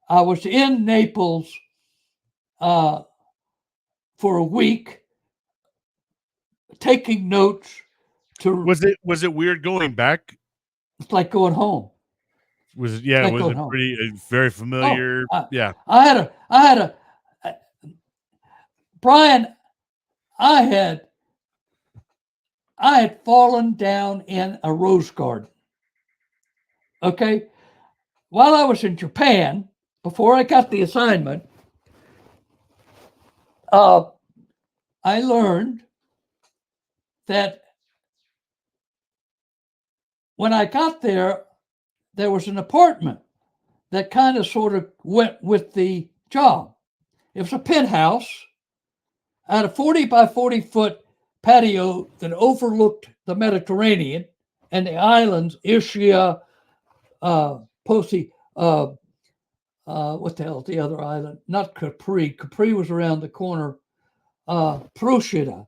I was in Naples for a week taking notes. Was it weird going back? It's like going home. Was it Like was going it home. pretty very familiar? Yeah. I had Brian, I had fallen down in a rose garden. Okay. While I was in Japan, before I got the assignment, I learned that when I got there, there was an apartment that kind of sort of went with the job. It was a penthouse. I had a 40 by 40 foot patio that overlooked the Mediterranean and the islands, Ischia, Posi, what the hell is the other island? Not Capri. Capri was around the corner. Procida.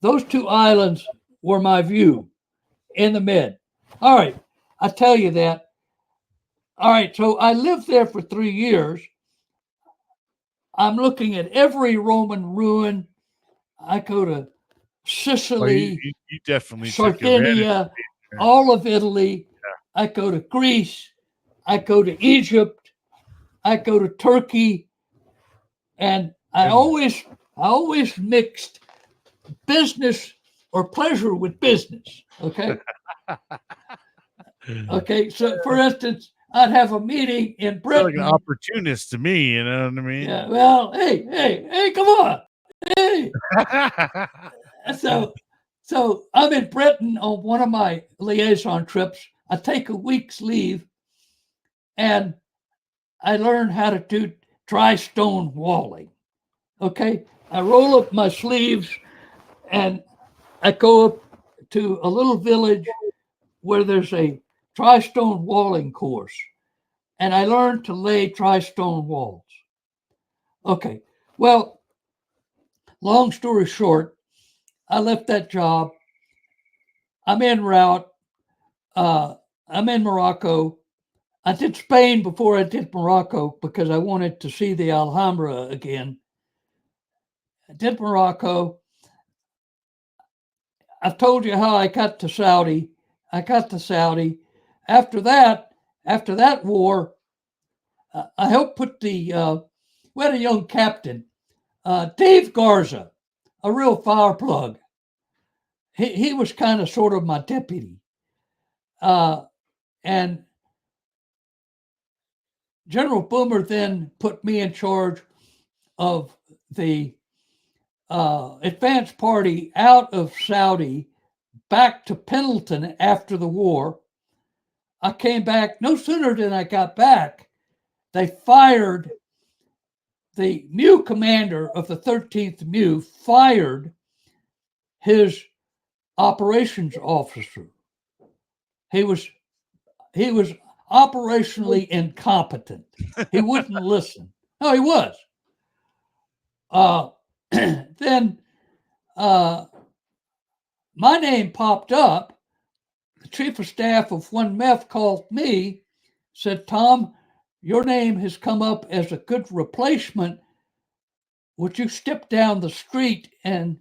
Those 2 islands were my view in the mid. All right. I tell you that. All right. So I lived there for 3 years. I'm looking at every Roman ruin. I go to Sicily, you definitely Sardinia, all of Italy. Yeah. I go to Greece. I go to Egypt. I go to Turkey. And I always mixed business or pleasure with business. Okay. Okay. So for instance, I'd have a meeting in Britain. Like an opportunist to me, you know what I mean? Yeah. Well, hey, come on. Hey. So I'm in Britain on one of my liaison trips. I take a week's leave and I learn how to do dry stone walling. Okay. I roll up my sleeves and I go up to a little village where there's a dry stone walling course. And I learned to lay dry stone walls. Okay. Well, long story short, I left that job. I'm en route. I'm in Morocco. I did Spain before I did Morocco because I wanted to see the Alhambra again. I did Morocco. I've told you how I got to Saudi. After that war, I helped put we had a young captain, Dave Garza, a real fire plug. He was kind of sort of my deputy. And General Boomer then put me in charge of the advance party out of Saudi back to Pendleton after the war. I came back. No sooner than I got back, they fired the MEU commander of the 13th MEU, fired his operations officer. He was operationally incompetent. He wouldn't listen. No, he was. Then my name popped up. The chief of staff of 1 MEF called me, said, Tom, your name has come up as a good replacement. Would you step down the street and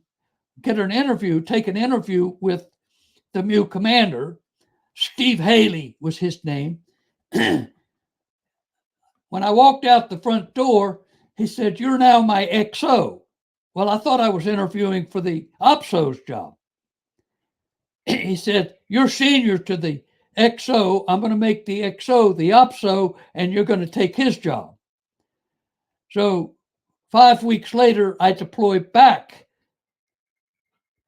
take an interview with the MEU commander? Steve Haley was his name. When I walked out the front door, he said, you're now my XO. Well, I thought I was interviewing for the OPSO's job. He said, you're senior to the XO. I'm going to make the XO the OPSO, and you're going to take his job. So 5 weeks later, I deployed back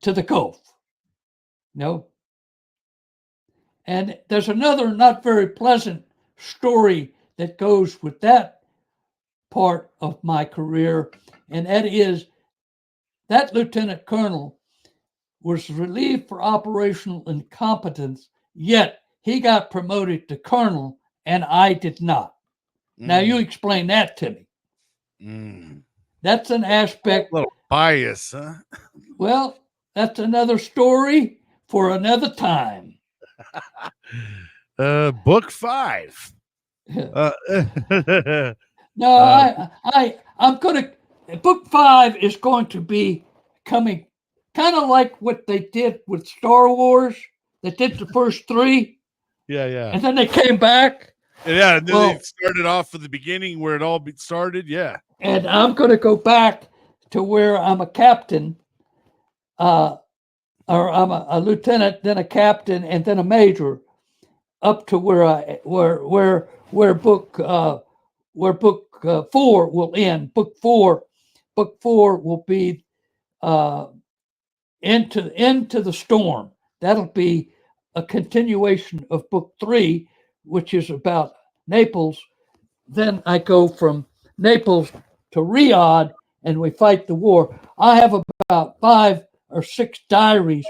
to the Gulf. And there's another not very pleasant story that goes with that part of my career, and that is that lieutenant colonel was relieved for operational incompetence, yet he got promoted to colonel and I did not. Now you explain that to me. That's an aspect. A little bias, huh? Well, that's another story for another time. Book 5. No, I'm gonna. Book 5 is going to be coming, kind of like what they did with Star Wars. They did the first 3, yeah. and then they came back. Yeah, and then Well, they started off at the beginning where it all started. Yeah. And I'm going to go back to where I'm a captain, or I'm a lieutenant, then a captain, and then a major, up to where book 4 will end. Book four will be into the storm. That'll be a continuation of book 3, which is about Naples. Then I go from Naples to Riyadh, and we fight the war. I have about 5 or 6 diaries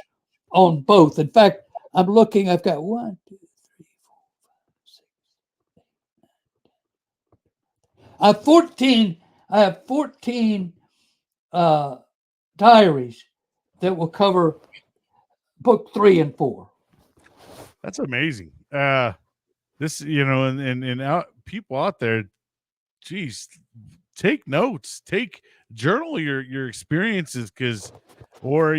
on both. In fact, I'm looking. I've got 1, 2, 3, 4, 5, 6. I have 14. I have 14 diaries that will cover book 3 and 4. That's amazing. This, and out people out there, geez, take notes, journal your experiences, or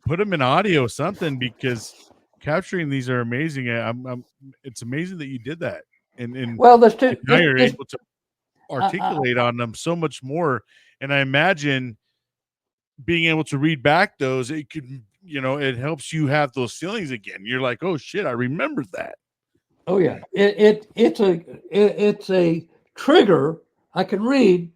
put them in audio, something, because capturing these are amazing. It's amazing that you did that, and Well, now you're able to articulate on them so much more. And I imagine being able to read back those, it could, it helps you have those feelings again. You're like, oh shit, I remembered that. Oh yeah, it's a trigger. I can read,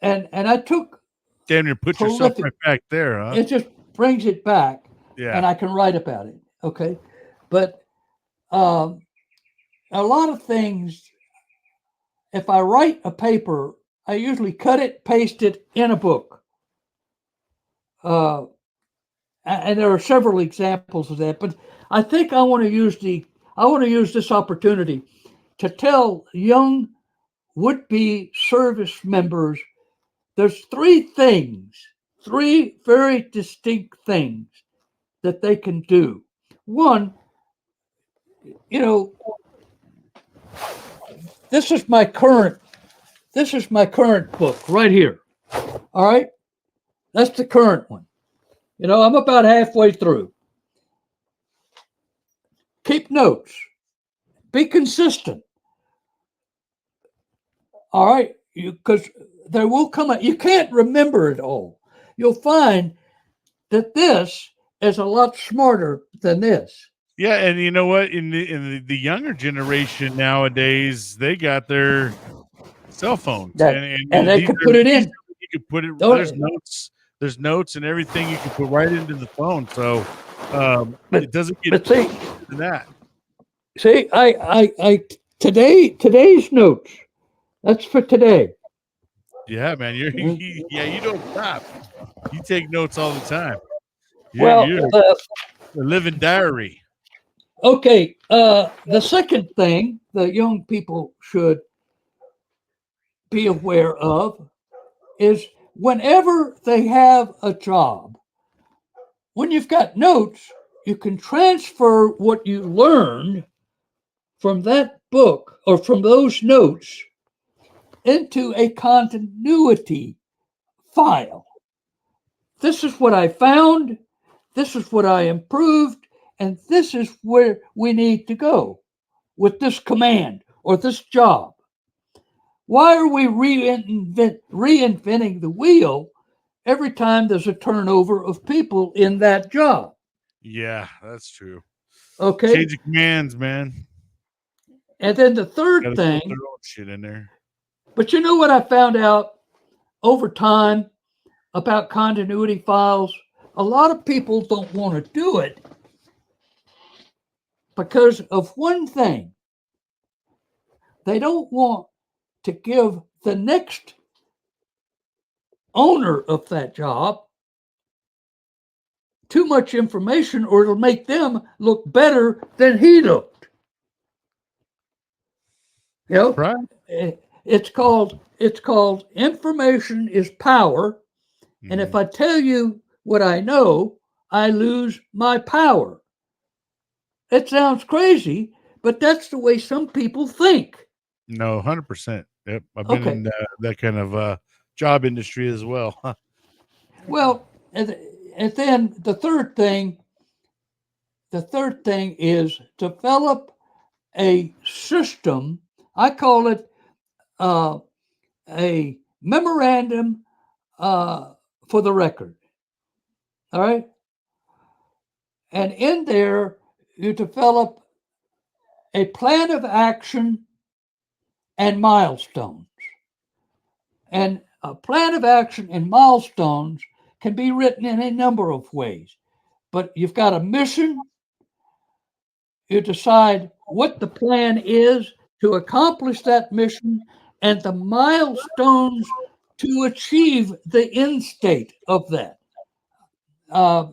and I took. Damn near put yourself right back there, huh? It just brings it back, Yeah. And I can write about it. Okay, but a lot of things. If I write a paper, I usually cut it, paste it in a book. And there are several examples of that, but I think I want to use this opportunity to tell young would-be service members there's 3 very distinct things that they can do. One, this is my current book right here. All right, that's the current one. I'm about halfway through. Keep notes. Be consistent. All right, because there will come you can't remember it all. You'll find that this is a lot smarter than this. Yeah, and you know what? In the younger generation nowadays, they got their cell phones, and they could put it in. You could put it. There's notes and everything you can put right into the phone. So it doesn't get to that. See, I today's notes. That's for today. Yeah, man. You don't stop. You take notes all the time. You're a living diary. Okay. The second thing that young people should be aware of is whenever they have a job, when you've got notes, you can transfer what you learned from that book or from those notes into a continuity file. This is what I found. This is what I improved. And this is where we need to go with this command or this job. Why are we reinventing the wheel every time there's a turnover of people in that job? Yeah, that's true. Okay. Change of commands, man. And then the third thing. Put their own shit in there. But you know what I found out over time about continuity files? A lot of people don't want to do it because of one thing. They don't want to give the next owner of that job too much information or it'll make them look better than he looked. You know, Right. it's called information is power. And if Mhm. I tell you what I know, I lose my power. It sounds crazy, but that's the way some people think. No, 100%. Yep. I've been Okay. in that kind of job industry as well. Well, and then the third thing is develop a system. I call it uh, a memorandum for the record. All right. And in there, you develop a plan of action and milestones. And a plan of action and milestones can be written in a number of ways. But you've got a mission, you decide what the plan is to accomplish that mission, and the milestones to achieve the end state of that. Uh,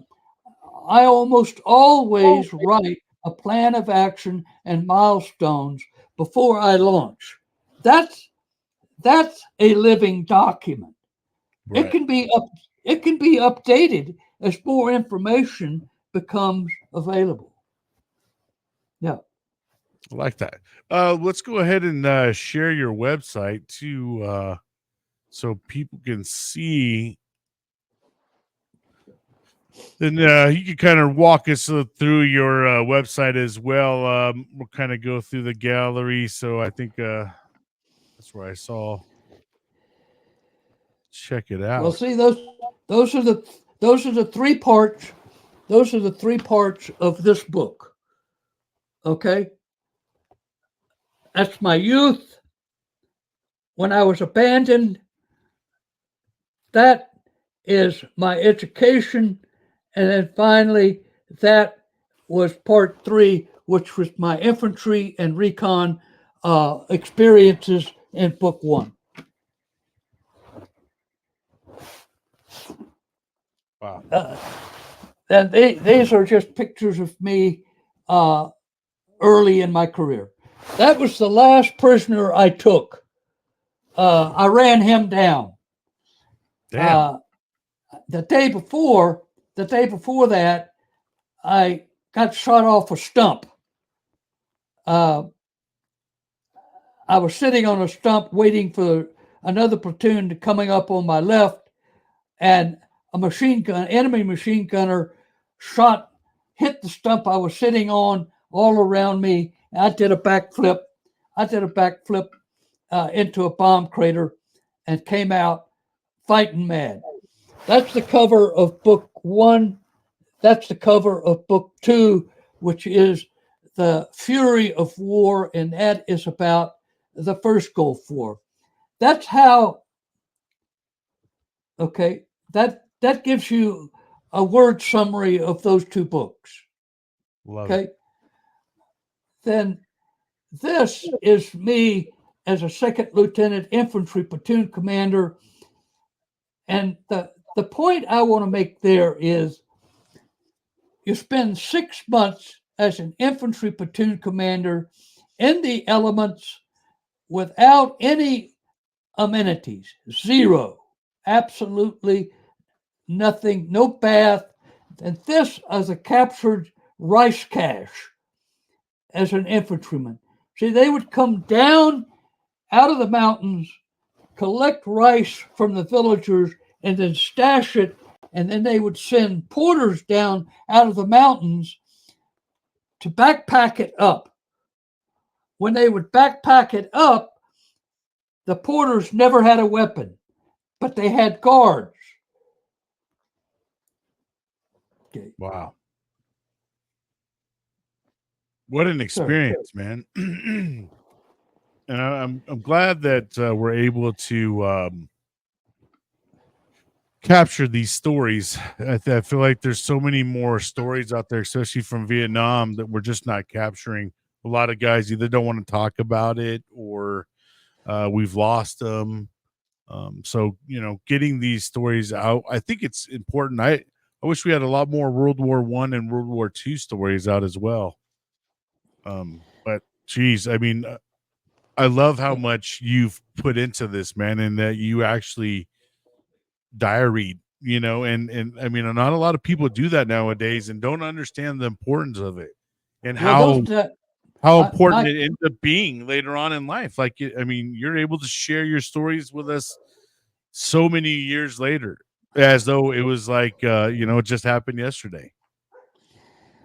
I almost always write a plan of action and milestones before I launch. That's a living document. It Right. can be up, it can be updated as more information becomes available. Yeah. I like that. Let's go ahead and share your website too, so people can see. Then you can kind of walk us through your website as well. We'll kind of go through the gallery. So I think that's where I saw. Check it Well, out. see those are the three parts. Those are the three parts of this book. Okay. That's my youth. When I was abandoned, that is my education. And then finally, that was part three, which was my infantry and recon experiences in book one. Wow. And these are just pictures of me early in my career. That was the last prisoner I took. I ran him down. Damn. The day before that, I got shot off a stump. I was sitting on a stump waiting for another platoon coming up on my left, and enemy machine gunner hit the stump I was sitting on all around me. I did a backflip. Into a bomb crater and came out fighting mad. That's the cover of book one. That's the cover of book two, which is The Fury of War, and that is about the first Gulf War. That's how, okay, that gives you a word summary of those two books. Love Okay. it. Then this is me as a second lieutenant infantry platoon commander. And the point I want to make there is you spend 6 months as an infantry platoon commander in the elements without any amenities, zero, absolutely nothing, no bath. And this as a captured rice cache as an infantryman. See, they would come down out of the mountains, collect rice from the villagers, and then stash it. And then they would send porters down out of the mountains to backpack it up. When they would backpack it up, the porters never had a weapon, but they had guards. Okay. Wow. What an Sure. experience, man. And I'm glad that we're able to capture these stories. I feel like there's so many more stories out there, especially from Vietnam, that we're just not capturing. A lot of guys either don't want to talk about it or we've lost them. So getting these stories out, I think it's important. I wish we had a lot more World War I and World War II stories out as well. But geez, I mean, I love how much you've put into this, man, and that you actually diaried, and I mean, not a lot of people do that nowadays and don't understand the importance of it and Well, how important my it ends up being later on in life. Like, I mean, you're able to share your stories with us so many years later, as though it was like, it just happened yesterday.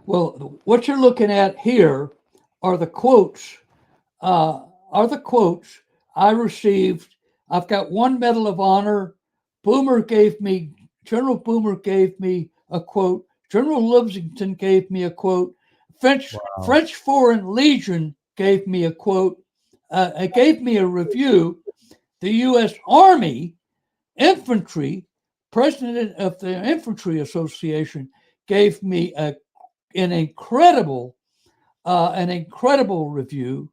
well, what you're looking at here are the quotes. Are the quotes I received. I've got one Medal of Honor. General Boomer gave me a quote. General Livingston gave me a quote. Wow. French Foreign Legion gave me a quote. It gave me a review. The U.S. Army Infantry, president of the Infantry Association, gave me an incredible review,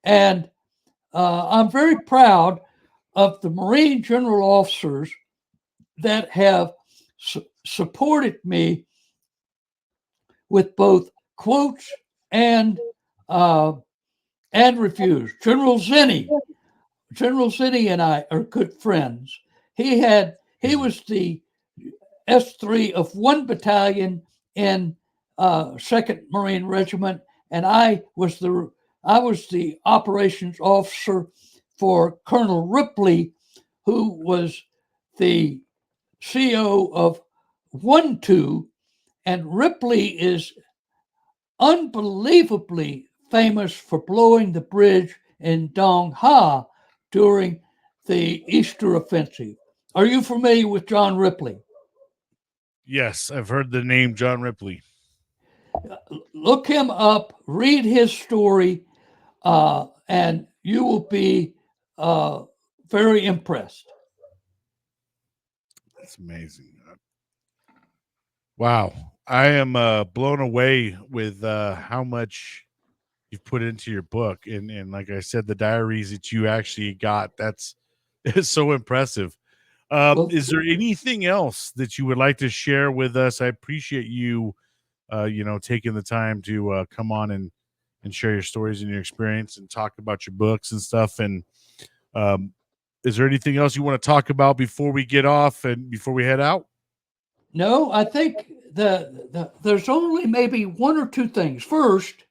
and I'm very proud of the Marine general officers that have supported me with both quotes and uh, and reviews. General Zinni and I are good friends. He was the S3 of 1 battalion in 2nd Marine Regiment, and I was the operations officer for Colonel Ripley, who was the CO of 1-2, and Ripley is unbelievably famous for blowing the bridge in Dong Ha during the Easter Offensive. Are you familiar with John Ripley? Yes, I've heard the name John Ripley. Look him up, read his story, and you will be very impressed. That's amazing. Wow. I am blown away with how much you've put into your book. And like I said, the diaries that you actually got, that's is so impressive. Well, Is there anything else that you would like to share with us? I appreciate you, taking the time to come on and share your stories and your experience and talk about your books and stuff. And um, is there anything else you want to talk about before we get off and before we head out? no, I think there's only maybe one or two things. First,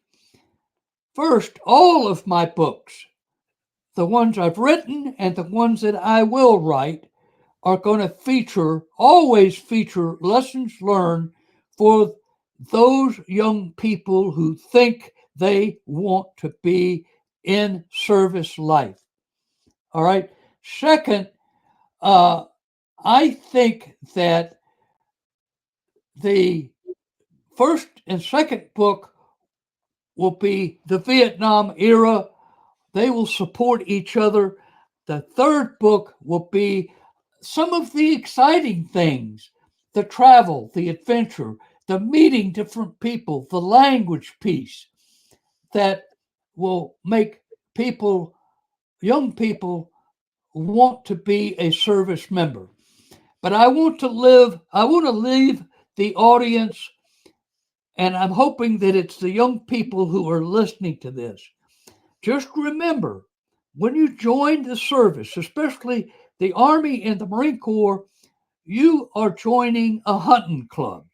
all of my books, the ones I've written and the ones that I will write, are going to always feature lessons learned for those young people who think they want to be in service life. All right. Second, I think that the first and second book will be the Vietnam era. They will support each other. The third book will be some of the exciting things, the travel, the adventure, the meeting different people, the language piece that will make young people, want to be a service member. But I want to leave the audience, and I'm hoping that it's the young people who are listening to this. Just remember, when you join the service, especially the Army and the Marine Corps, you are joining a hunting club.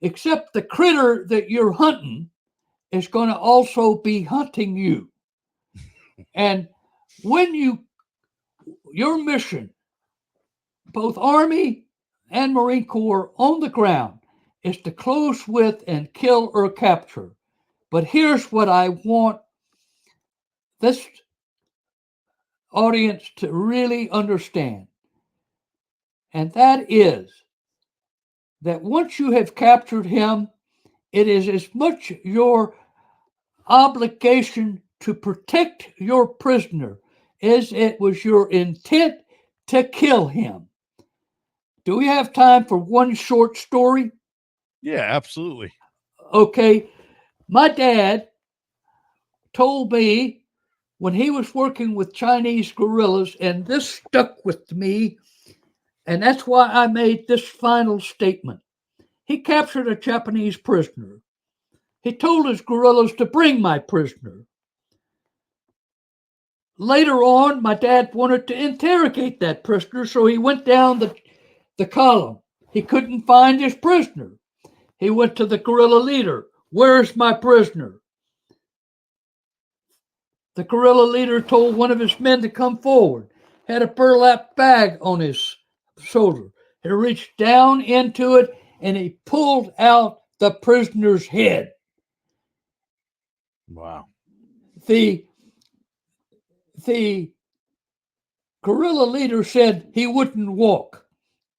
Except the critter that you're hunting is going to also be hunting you. And when your mission, both Army and Marine Corps on the ground, is to close with and kill or capture. But here's what I want this audience to really understand, and that is that once you have captured him, it is as much your obligation to protect your prisoner as it was your intent to kill him. Do we have time for one short story? Yeah, absolutely. Okay. My dad told me when he was working with Chinese guerrillas, and this stuck with me, and that's why I made this final statement. He captured a Japanese prisoner. He told his guerrillas to bring my prisoner. Later on, my dad wanted to interrogate that prisoner, so he went down the column. He couldn't find his prisoner. He went to the guerrilla leader. Where's my prisoner? The guerrilla leader told one of his men to come forward, had a burlap bag on his shoulder. He reached down into it and he pulled out the prisoner's head. Wow. The guerrilla leader said he wouldn't walk,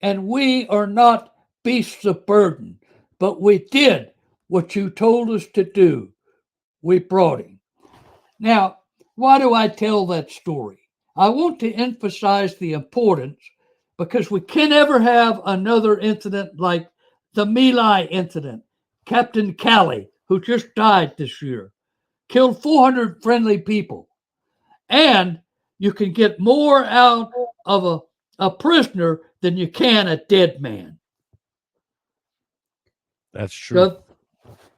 and we are not beasts of burden, but we did what you told us to do. We brought him. Now, why do I tell that story? I want to emphasize the importance because we can never have another incident like the My Lai incident. Captain Calley, who just died this year, killed 400 friendly people. And you can get more out of a prisoner than you can a dead man. That's true. So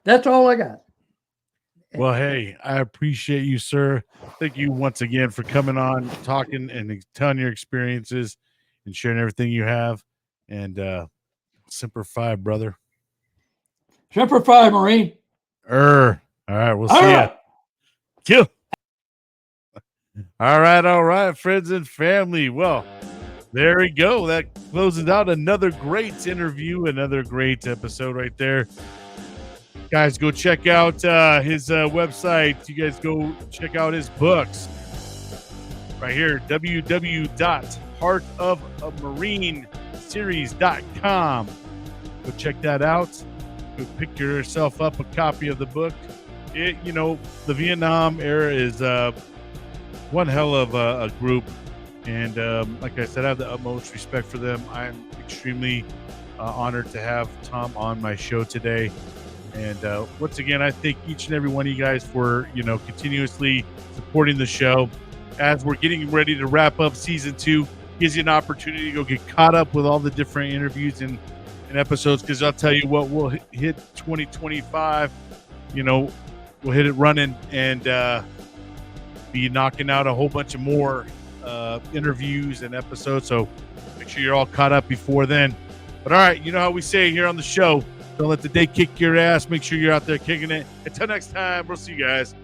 that's all I got. Well, hey, I appreciate you, sir. Thank you once again for coming on, talking and telling your experiences and sharing everything you have. And Semper Fi, brother. Semper Fi, Marine. All right, we'll see All you. right. Kill. All right, friends and family. Well, there we go. That closes out another great interview, another great episode right there. Guys, go check out his website. You guys go check out his books right here, www.heartofamarineseries.com. Go check that out. Go pick yourself up a copy of the book. The Vietnam era is one hell of a group. And like I said, I have the utmost respect for them. I'm extremely honored to have Tom on my show today. And once again, I thank each and every one of you guys for, continuously supporting the show. As we're getting ready to wrap up season 2, gives you an opportunity to go get caught up with all the different interviews and episodes. Because I'll tell you what, we'll hit 2025, we'll hit it running and be knocking out a whole bunch of more interviews and episodes. So make sure you're all caught up before then. But all right, you know how we say here on the show, don't let the day kick your ass. Make sure you're out there kicking it. Until next time, we'll see you guys.